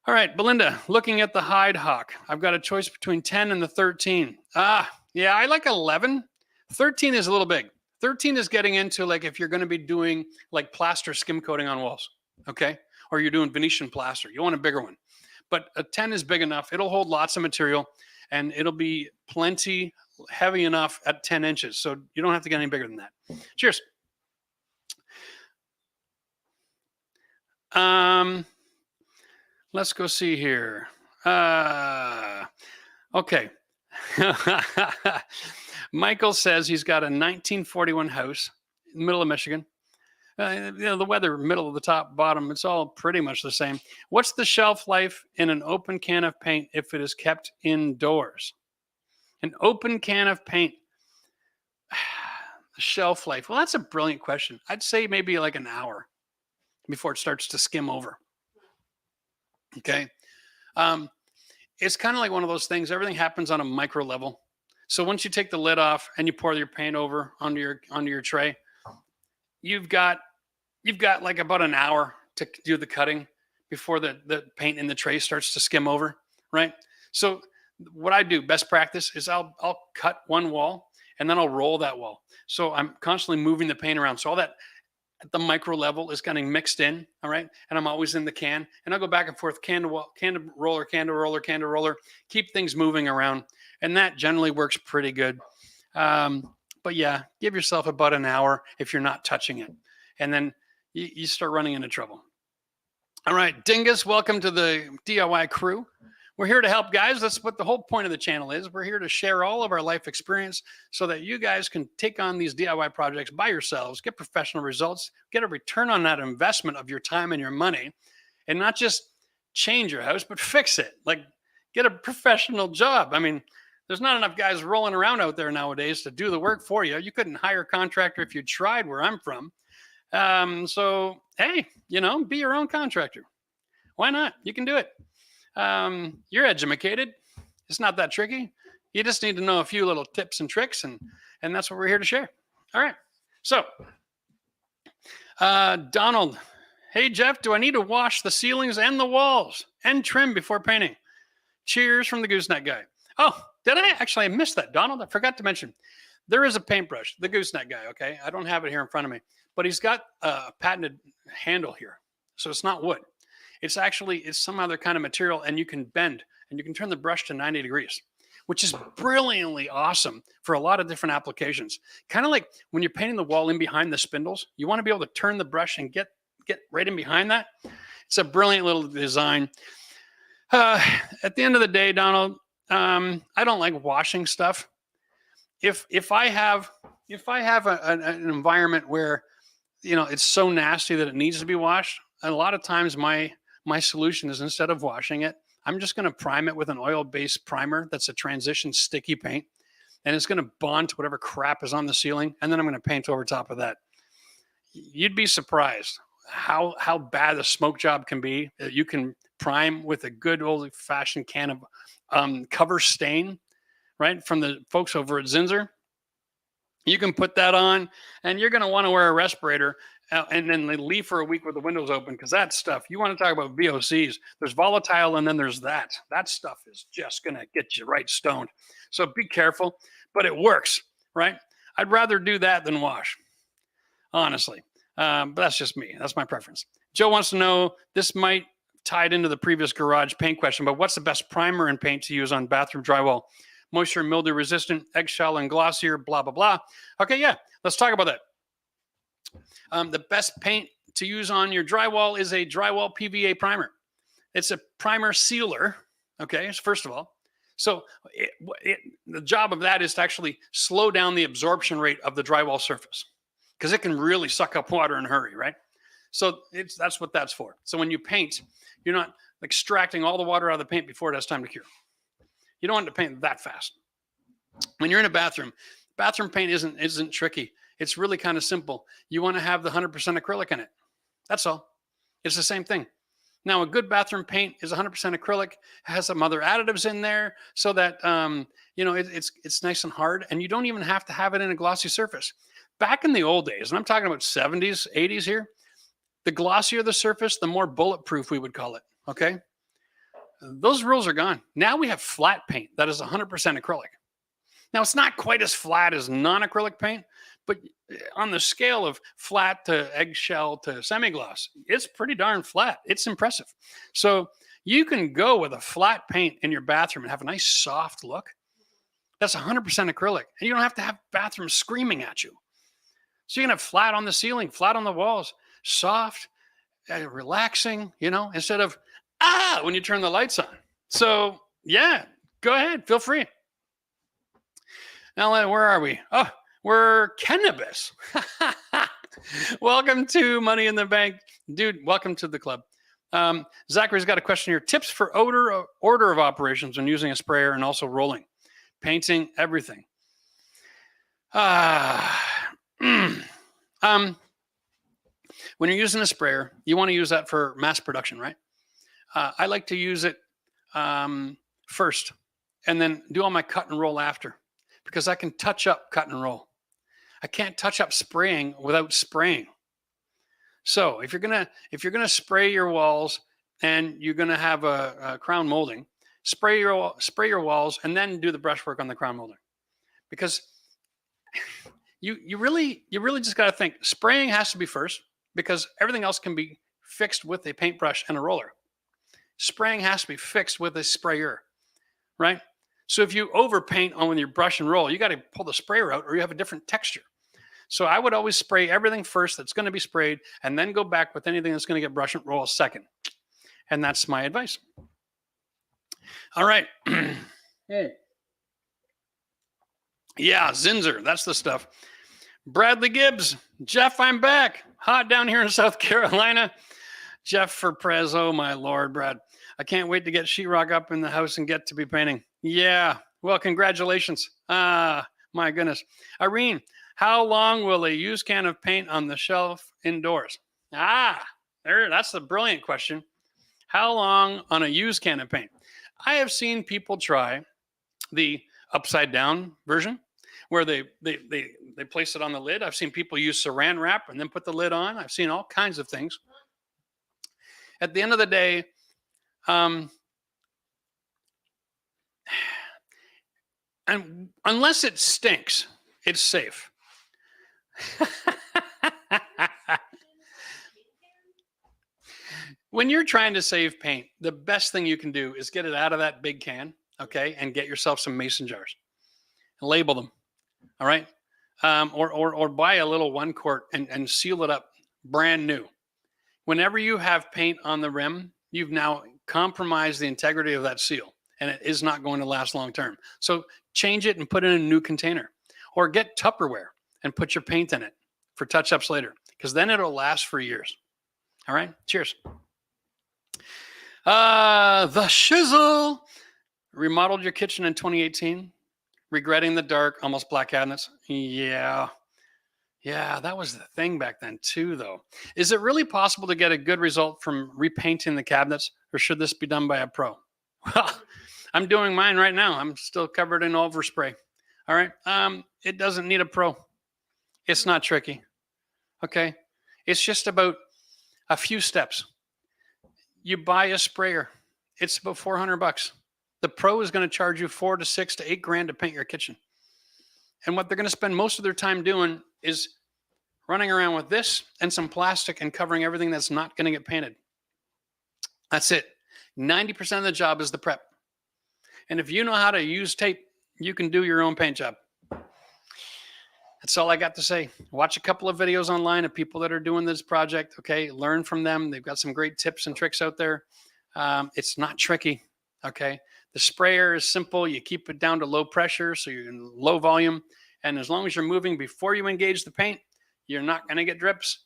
All right, Belinda, looking at the Hyde Hawk. I've got a choice between 10 and the 13. Yeah, I like 11. 13 is a little big. 13 is getting into like if you're going to be doing like plaster skim coating on walls. Okay. Or you're doing Venetian plaster. You want a bigger one. But a 10 is big enough. It'll hold lots of material, and it'll be plenty heavy enough at 10 inches. So you don't have to get any bigger than that. Cheers. Let's go see here. Okay. Michael says he's got a 1941 house in the middle of Michigan. The weather, middle of the top, bottom, it's all pretty much the same. What's the shelf life in an open can of paint if it is kept indoors? An open can of paint, the shelf life. Well, that's a brilliant question. I'd say maybe like an hour before it starts to skim over. Okay. It's kind of like one of those things. Everything happens on a micro level. So once you take the lid off and you pour your paint over onto your tray, you've got like about an hour to do the cutting before the paint in the tray starts to skim over, right? So what I do, best practice, is I'll cut one wall and then I'll roll that wall. So I'm constantly moving the paint around. So all that at the micro level is getting mixed in, all right? And I'm always in the can, and I'll go back and forth, can to wall, can to roller, can to roller, can to roller, keep things moving around. And that generally works pretty good. But yeah, give yourself about an hour if you're not touching it. And then you start running into trouble. All right, Dingus, welcome to the DIY crew. We're here to help, guys. That's what the whole point of the channel is. We're here to share all of our life experience so that you guys can take on these DIY projects by yourselves, get professional results, get a return on that investment of your time and your money, and not just change your house, but fix it. Like, get a professional job. I mean, there's not enough guys rolling around out there nowadays to do the work for you. You couldn't hire a contractor if you tried where I'm from. So, hey, be your own contractor. Why not? You can do it. You're educated. It's not that tricky. You just need to know a few little tips and tricks, and that's what we're here to share. All right. So, Donald, hey, Jeff, do I need to wash the ceilings and the walls and trim before painting? Cheers from the gooseneck guy. Oh, did I? Actually, I missed that, Donald. I forgot to mention. There is a paintbrush, the gooseneck guy, okay? I don't have it here in front of me, but he's got a patented handle here. So it's not wood. It's some other kind of material, and you can bend, and you can turn the brush to 90 degrees, which is brilliantly awesome for a lot of different applications. Kind of like when you're painting the wall in behind the spindles, you want to be able to turn the brush and get right in behind that. It's a brilliant little design. At the end of the day, Donald, I don't like washing stuff. If I have an environment where it's so nasty that it needs to be washed, a lot of times my solution is, instead of washing it, I'm just going to prime it with an oil-based primer that's a transition sticky paint, and it's going to bond to whatever crap is on the ceiling, and then I'm going to paint over top of that. You'd be surprised how bad a smoke job can be. You can prime with a good old-fashioned can of cover stain, right, from the folks over at Zinsser. You can put that on, and you're going to want to wear a respirator and then leave for a week with the windows open, because that stuff, you want to talk about VOCs. There's volatile, and then there's that. That stuff is just going to get you right stoned. So be careful, but it works, right? I'd rather do that than wash, honestly. But that's just me. That's my preference. Joe wants to know, this might tie it into the previous garage paint question, but what's the best primer and paint to use on bathroom drywall? Moisture and mildew resistant, eggshell and glossier, blah, blah, blah. Okay, yeah, let's talk about that. The best paint to use on your drywall is a drywall PVA primer. It's a primer sealer, okay, first of all. So the job of that is to actually slow down the absorption rate of the drywall surface, because it can really suck up water in a hurry, right? So that's what that's for. So when you paint, you're not extracting all the water out of the paint before it has time to cure. You don't want to paint that fast. When you're in a bathroom paint isn't tricky. It's really kind of simple. You want to have the 100% acrylic in it. That's all. It's the same thing. Now, a good bathroom paint is 100% acrylic, has some other additives in there so that, it's nice and hard, and you don't even have to have it in a glossy surface. Back in the old days, and I'm talking about 70s, 80s here, the glossier the surface, the more bulletproof we would call it, okay? Those rules are gone. Now we have flat paint that is 100% acrylic. Now, it's not quite as flat as non-acrylic paint, but on the scale of flat to eggshell to semi-gloss, it's pretty darn flat. It's impressive. So you can go with a flat paint in your bathroom and have a nice soft look. That's 100% acrylic. And you don't have to have bathrooms screaming at you. So you can have flat on the ceiling, flat on the walls, soft, relaxing, instead of, when you turn the lights on. So yeah, go ahead. Feel free. Now, where are we? Oh, we're cannabis. Welcome to Money in the Bank. Dude, welcome to the club. Zachary's got a question here. Tips for order of operations when using a sprayer and also rolling, painting, everything. When you're using a sprayer, you want to use that for mass production, right? I like to use it first and then do all my cut and roll after, because I can touch up cut and roll. I can't touch up spraying without spraying. So if you're gonna spray your walls and you're gonna have a crown molding, spray your walls and then do the brushwork on the crown molding, because you really just got to think spraying has to be first, because everything else can be fixed with a paintbrush and a roller. Spraying has to be fixed with a sprayer, right? So if you overpaint on with your brush and roll, you got to pull the sprayer out or you have a different texture. So I would always spray everything first that's going to be sprayed, and then go back with anything that's going to get brush and roll second. And that's my advice. All right. Hey. Yeah, Zinsser, that's the stuff. Bradley Gibbs, Jeff, I'm back. Hot down here in South Carolina. Jeff for Prez, oh my Lord, Brad. I can't wait to get sheetrock up in the house and get to be painting. Yeah, well, congratulations. My goodness. Irene, how long will a used can of paint on the shelf indoors? That's a brilliant question. How long on a used can of paint? I have seen people try the upside down version where they place it on the lid. I've seen people use saran wrap and then put the lid on. I've seen all kinds of things. At the end of the day, and unless it stinks, it's safe. When you're trying to save paint, the best thing you can do is get it out of that big can, okay, and get yourself some mason jars and label them, all right? Or buy a little 1 quart and seal it up brand new. Whenever you have paint on the rim, you've now compromised the integrity of that seal, and it is not going to last long term. So change it and put it in a new container, or get Tupperware and put your paint in it for touch-ups later, because then it'll last for years. All right, cheers. The shizzle. Remodeled your kitchen in 2018. Regretting the dark, almost black cabinets. Yeah, that was the thing back then too, though. Is it really possible to get a good result from repainting the cabinets, or should this be done by a pro? Well, I'm doing mine right now. I'm still covered in overspray. All right. It doesn't need a pro. It's not tricky. Okay. It's just about a few steps. You buy a sprayer. It's about $400. The pro is going to charge you $4 to $6 to $8 to paint your kitchen. And what they're going to spend most of their time doing is running around with this and some plastic and covering everything that's not going to get painted. That's it. 90% of the job is the prep. And if you know how to use tape, you can do your own paint job. That's all I got to say. Watch a couple of videos online of people that are doing this project. Okay, learn from them. They've got some great tips and tricks out there. It's not tricky. Okay, the sprayer is simple. You keep it down to low pressure, so you're in low volume. And as long as you're moving before you engage the paint, you're not going to get drips.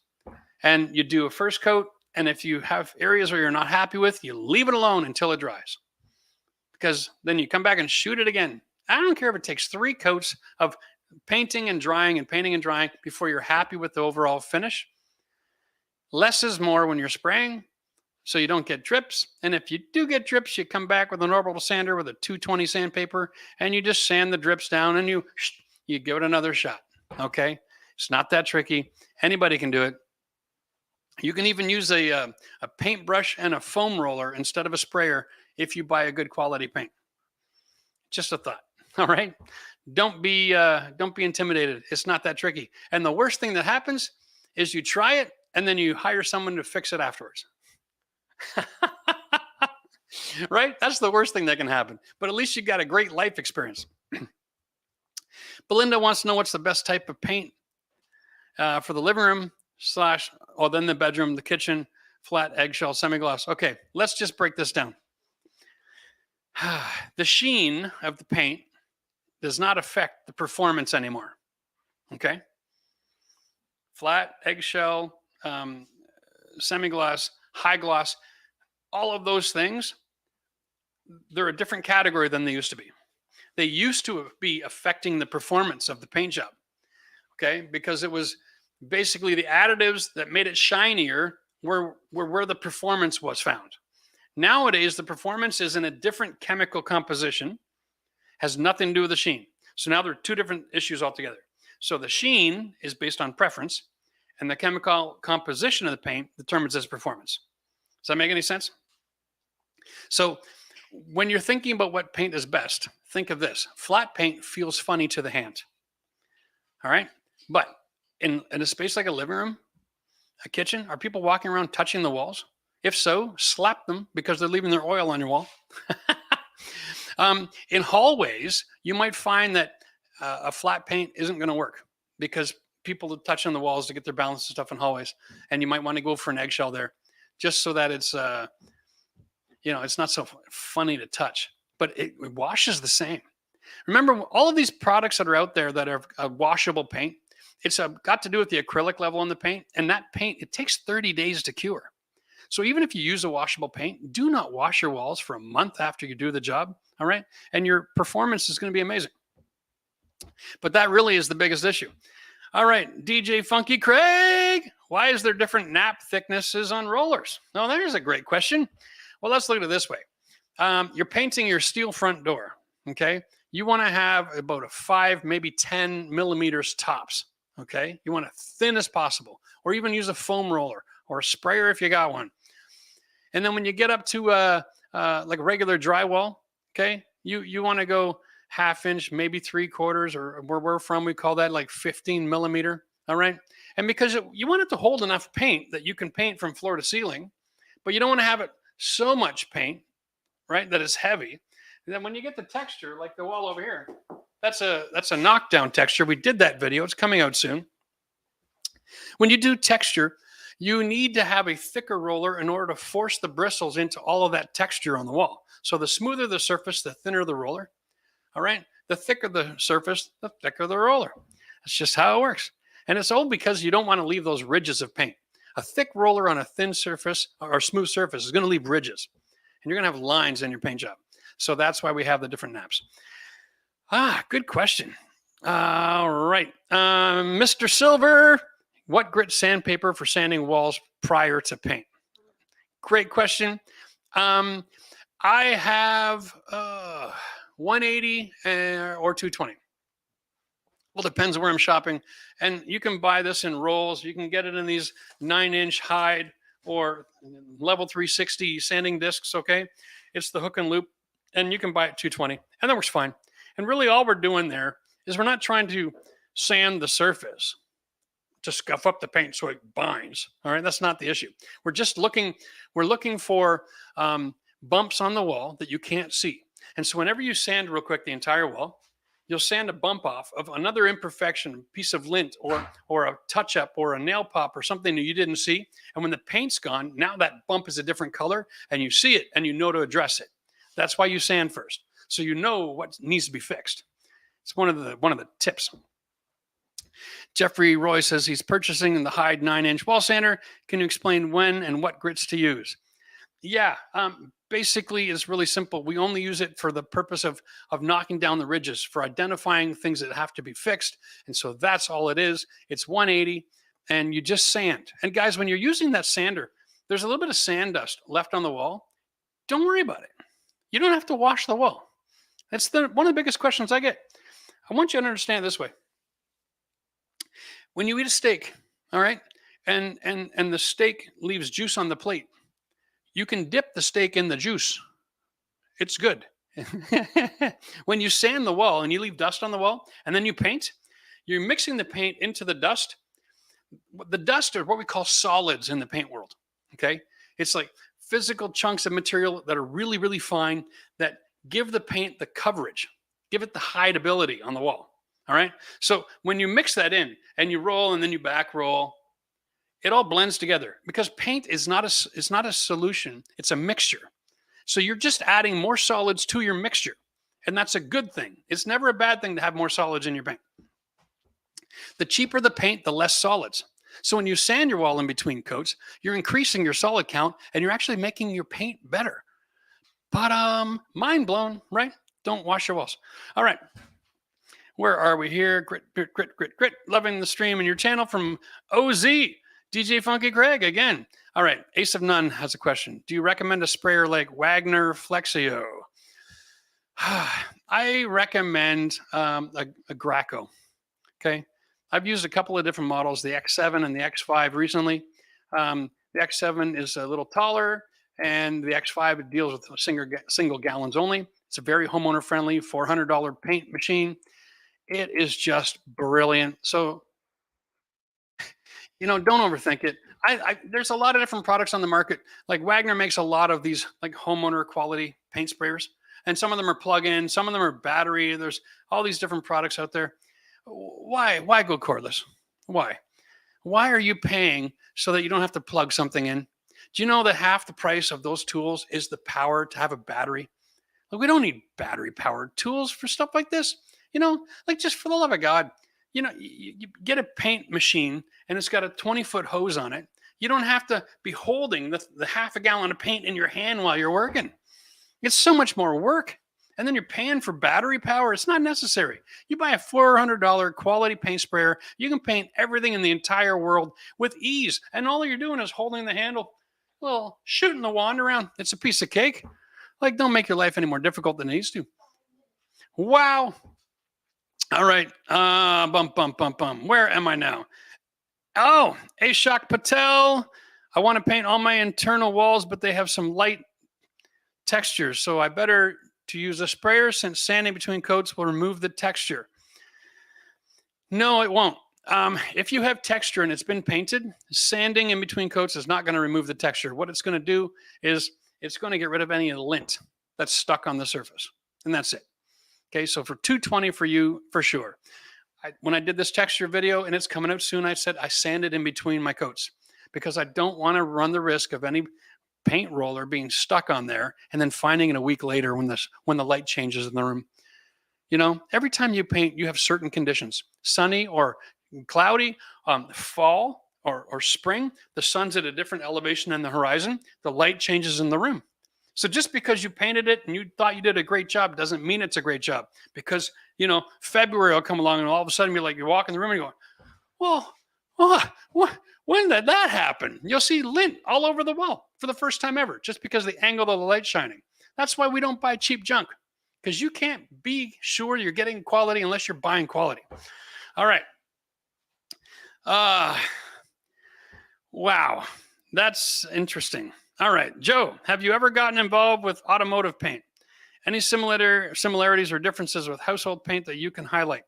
And you do a first coat. And if you have areas where you're not happy with, you leave it alone until it dries. Because then you come back and shoot it again. I don't care if it takes 3 coats of painting and drying and painting and drying before you're happy with the overall finish. Less is more when you're spraying, so you don't get drips. And if you do get drips, you come back with an orbital sander with a 220 sandpaper, and you just sand the drips down, and you give it another shot. Okay, it's not that tricky. Anybody can do it. You can even use a paintbrush and a foam roller instead of a sprayer if you buy a good quality paint. Just a thought. All right. Don't be intimidated. It's not that tricky. And the worst thing that happens is you try it and then you hire someone to fix it afterwards. Right? That's the worst thing that can happen. But at least you got a great life experience. Belinda wants to know what's the best type of paint for the living room then the bedroom, the kitchen, flat, eggshell, semi-gloss. Okay, let's just break this down. The sheen of the paint does not affect the performance anymore. Okay? Flat, eggshell, semi-gloss, high gloss, all of those things, they're a different category than they used to be. They used to be affecting the performance of the paint job. Okay? Because it was basically the additives that made it shinier were where the performance was found. Nowadays, the performance is in a different chemical composition, has nothing to do with the sheen. So now there are 2 different issues altogether. So the sheen is based on preference, and the chemical composition of the paint determines its performance. Does that make any sense? So when you're thinking about what paint is best, think of this. Flat paint feels funny to the hand. All right? But in a space like a living room, a kitchen, are people walking around touching the walls? If so, slap them because they're leaving their oil on your wall. In hallways, you might find that a flat paint isn't going to work because people touch on the walls to get their balance and stuff in hallways. And you might want to go for an eggshell there just so that it's, it's not so funny to touch, but it washes the same. Remember, all of these products that are out there that are a washable paint, it's got to do with the acrylic level on the paint. And that paint, it takes 30 days to cure. So even if you use a washable paint, do not wash your walls for a month after you do the job, all right? And your performance is going to be amazing. But that really is the biggest issue. All right, DJ Funky Craig, why is there different nap thicknesses on rollers? Oh, there's a great question. Well, let's look at it this way. You're painting your steel front door, okay? You want to have about a 5, maybe 10 millimeters tops, okay? You want it thin as possible, or even use a foam roller or a sprayer if you got one. And then when you get up to like regular drywall, okay, you want to go 1/2 inch, maybe 3/4, or where we're from, we call that like 15 millimeter. All right. And because you want it to hold enough paint that you can paint from floor to ceiling, but you don't want to have it so much paint, right, that it's heavy. And then when you get the texture, like the wall over here, that's a knockdown texture. We did that video. It's coming out soon. When you do texture, you need to have a thicker roller in order to force the bristles into all of that texture on the wall. So the smoother the surface, the thinner the roller. All right. The thicker the surface, the thicker the roller. That's just how it works. And it's all because you don't want to leave those ridges of paint. A thick roller on a thin surface or smooth surface is going to leave ridges, and you're going to have lines in your paint job. So that's why we have the different naps. Good question. All right. Mr. Silver, what grit sandpaper for sanding walls prior to paint? Great question. I have 180 or 220. Well, depends where I'm shopping. And you can buy this in rolls. You can get it in these 9-inch hide or level 360 sanding discs, okay? It's the hook and loop, and you can buy it 220, and that works fine. And really all we're doing there is we're not trying to sand the surface to scuff up the paint so it binds, all right? That's not the issue. We're just looking for bumps on the wall that you can't see. And so whenever you sand real quick the entire wall, you'll sand a bump off of another imperfection, piece of lint or a touch-up or a nail pop or something that you didn't see. And when the paint's gone, now that bump is a different color and you see it and you know to address it. That's why you sand first, so you know what needs to be fixed. It's one of the tips. Jeffrey Roy says he's purchasing the Hyde 9-inch wall sander. Can you explain when and what grits to use? Yeah, basically it's really simple. We only use it for the purpose of knocking down the ridges, for identifying things that have to be fixed. And so that's all it is. It's 180 and you just sand. And guys, when you're using that sander, there's a little bit of sand dust left on the wall. Don't worry about it. You don't have to wash the wall. That's one of the biggest questions I get. I want you to understand it this way. When you eat a steak, all right, and the steak leaves juice on the plate, you can dip the steak in the juice. It's good. When you sand the wall and you leave dust on the wall and then you paint, you're mixing the paint into the dust. The dust are what we call solids in the paint world, okay? It's like physical chunks of material that are really, really fine that give the paint the coverage, give it the hideability on the wall, all right? So when you mix that in and you roll and then you back roll, it all blends together because paint is not a solution. It's a mixture. So you're just adding more solids to your mixture, and that's a good thing. It's never a bad thing to have more solids in your paint. The cheaper the paint, the less solids. So when you sand your wall in between coats, you're increasing your solid count, and you're actually making your paint better. But mind blown, right? Don't wash your walls. All right. Where are we here? Grit, grit, grit, grit, grit. Loving the stream and your channel from OZ. DJ Funky Craig again. All right. Ace of None has a question. Do you recommend a sprayer like Wagner Flexio? I recommend a Graco. Okay. I've used a couple of different models, the X7 and the X5 recently. The X7 is a little taller, and the X5 deals with single gallons only. It's a very homeowner friendly $400 paint machine. It is just brilliant. So, don't overthink it. There's a lot of different products on the market. Like Wagner makes a lot of these like homeowner quality paint sprayers, and some of them are plug-in, some of them are battery. There's all these different products out there. Why go cordless? Why are you paying so that you don't have to plug something in? Do you know that half the price of those tools is the power to have a battery? Like, we don't need battery powered tools for stuff like this. Like, just for the love of God, you get a paint machine and it's got a 20-foot hose on it. You don't have to be holding the half a gallon of paint in your hand while you're working. It's so much more work. And then you're paying for battery power. It's not necessary. You buy a $400 quality paint sprayer. You can paint everything in the entire world with ease. And all you're doing is holding the handle, well, shooting the wand around. It's a piece of cake. Like, don't make your life any more difficult than it needs to. Wow. All right. Bum. Where am I now? Oh, Ashok Patel. I want to paint all my internal walls, but they have some light textures. So I better to use a sprayer since sanding between coats will remove the texture. No, it won't. If you have texture and it's been painted, sanding in between coats is not going to remove the texture. What it's going to do is it's going to get rid of any lint that's stuck on the surface. And that's it. Okay, so for $220 for you, for sure. When I did this texture video, and it's coming out soon, I said I sanded in between my coats because I don't want to run the risk of any paint roller being stuck on there and then finding it a week later when the light changes in the room. Every time you paint, you have certain conditions: sunny or cloudy, fall or spring, the sun's at a different elevation than the horizon, the light changes in the room. So just because you painted it and you thought you did a great job doesn't mean it's a great job. Because, February will come along and all of a sudden you walk in the room and you go, well, when did that happen? You'll see lint all over the wall for the first time ever, just because of the angle of the light shining. That's why we don't buy cheap junk, because you can't be sure you're getting quality unless you're buying quality. All right. Wow, that's interesting. All right, Joe, have you ever gotten involved with automotive paint? Any similarities or differences with household paint that you can highlight?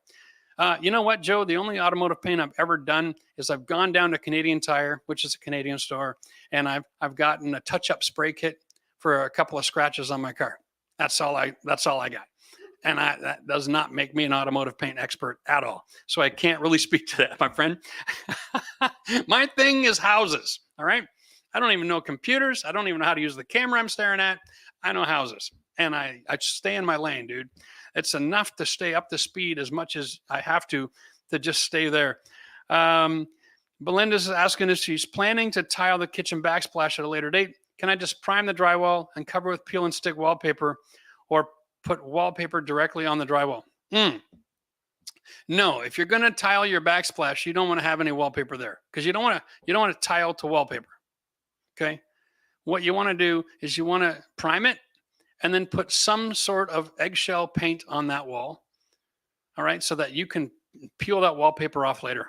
You know what, Joe? The only automotive paint I've ever done is I've gone down to Canadian Tire, which is a Canadian store, and I've gotten a touch-up spray kit for a couple of scratches on my car. That's all I got. And that does not make me an automotive paint expert at all. So I can't really speak to that, my friend. My thing is houses, all right? I don't even know computers. I don't even know how to use the camera I'm staring at. I know houses. And I stay in my lane, dude. It's enough to stay up to speed as much as I have to just stay there. Belinda's asking if she's planning to tile the kitchen backsplash at a later date. Can I just prime the drywall and cover with peel and stick wallpaper, or put wallpaper directly on the drywall? No, if you're going to tile your backsplash, you don't want to have any wallpaper there, because you don't want to tile to wallpaper. Okay. What you want to do is you want to prime it and then put some sort of eggshell paint on that wall. All right. So that you can peel that wallpaper off later,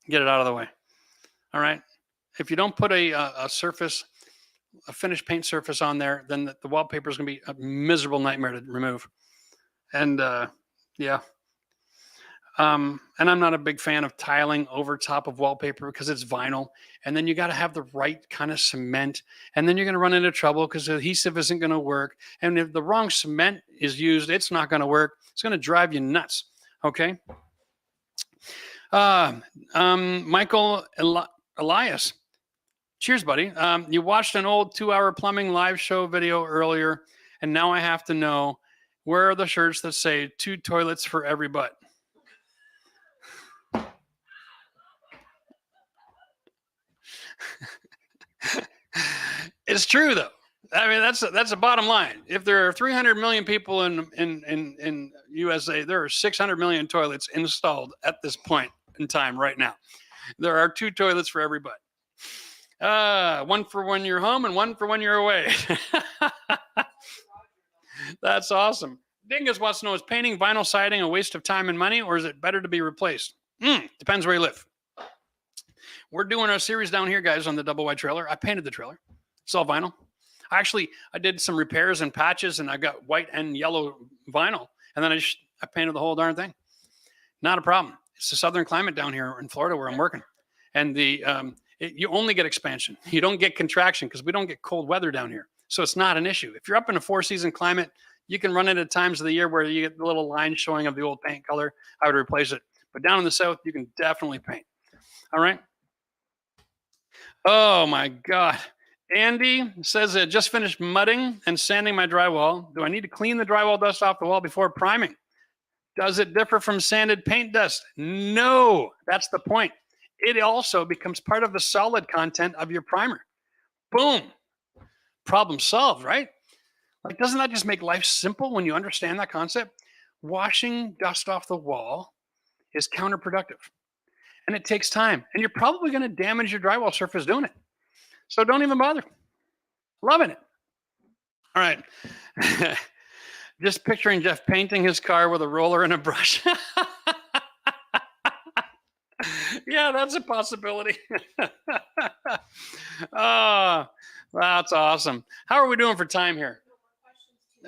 get it out of the way. All right. If you don't put a finished paint surface on there, then the wallpaper is going to be a miserable nightmare to remove. And yeah. And I'm not a big fan of tiling over top of wallpaper because it's vinyl. And then you got to have the right kind of cement. And then you're going to run into trouble because the adhesive isn't going to work. And if the wrong cement is used, it's not going to work. It's going to drive you nuts. Okay. Michael Elias. Cheers, buddy. You watched an old 2-hour plumbing live show video earlier, and now I have to know, where are the shirts that say 2 toilets for every butt? It's true, though. I mean, that's a bottom line. If there are 300 million people in USA, there are 600 million toilets installed at this point in time right now. There are 2 toilets for every butt. One for when you're home and one for when you're away. That's awesome. Dingus wants to know, is painting vinyl siding a waste of time and money, or is it better to be replaced? Depends where you live. We're doing a series down here, guys, on the double wide trailer. I painted the trailer. It's all vinyl. I did some repairs and patches, and I got white and yellow vinyl, and then I painted the whole darn thing. Not a problem. It's a southern climate down here in Florida where I'm working. And you only get expansion. You don't get contraction because we don't get cold weather down here. So it's not an issue. If you're up in a 4-season climate, you can run into times of the year where you get the little line showing of the old paint color. I would replace it. But down in the south, you can definitely paint. All right. Oh, my God. Andy says, just finished mudding and sanding my drywall. Do I need to clean the drywall dust off the wall before priming? Does it differ from sanded paint dust? No, that's the point. It also becomes part of the solid content of your primer. Boom. Problem solved, right? Like, doesn't that just make life simple when you understand that concept? Washing dust off the wall is counterproductive, and it takes time, and you're probably going to damage your drywall surface doing it. So don't even bother. Loving it. All right. Just picturing Jeff painting his car with a roller and a brush. Yeah, that's a possibility. Oh, that's awesome. How are we doing for time here?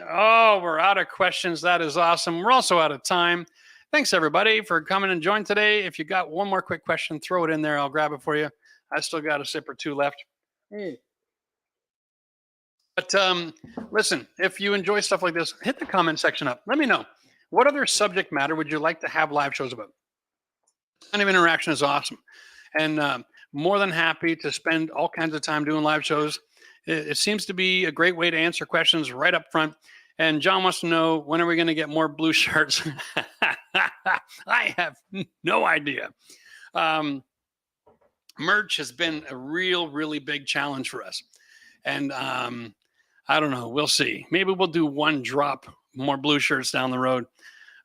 Oh, we're out of questions. That is awesome. We're also out of time. Thanks, everybody, for coming and joining today. If you got one more quick question, throw it in there. I'll grab it for you. I still got a sip or two left. But listen, if you enjoy stuff like this, hit the comment section up. Let me know. What other subject matter would you like to have live shows about? This kind of interaction is awesome. And more than happy to spend all kinds of time doing live shows. It seems to be a great way to answer questions right up front. And John wants to know, when are we going to get more blue shirts? I have no idea. merch has been a really big challenge for us. And I don't know. We'll see. Maybe we'll do one drop more blue shirts down the road.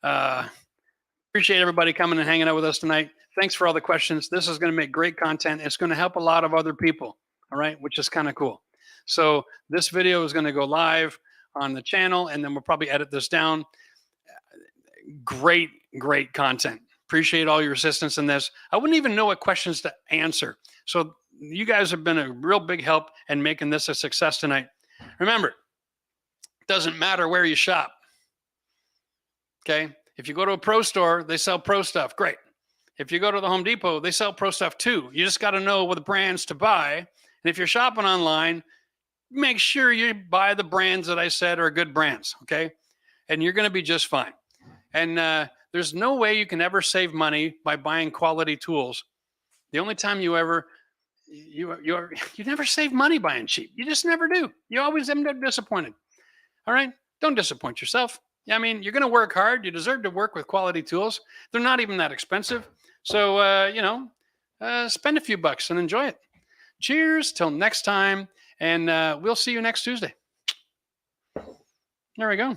Appreciate everybody coming and hanging out with us tonight. Thanks for all the questions. This is going to make great content. It's going to help a lot of other people. All right, which is kind of cool. So this video is going to go live on the channel, and then we'll probably edit this down. Great content. Appreciate all your assistance in this. I wouldn't even know what questions to answer. So you guys have been a real big help in making this a success tonight. Remember, it doesn't matter where you shop. Okay? If you go to a pro store, they sell pro stuff. Great. If you go to the Home Depot, they sell pro stuff too. You just got to know what the brands to buy. And if you're shopping online, make sure you buy the brands that I said are good brands. Okay? And you're going to be just fine. And there's no way you can ever save money by buying quality tools. The only time you never save money buying cheap. You just never do. You always end up disappointed. All right? Don't disappoint yourself. Yeah, I mean, you're going to work hard. You deserve to work with quality tools. They're not even that expensive. So, spend a few bucks and enjoy it. Cheers till next time. And we'll see you next Tuesday. There we go.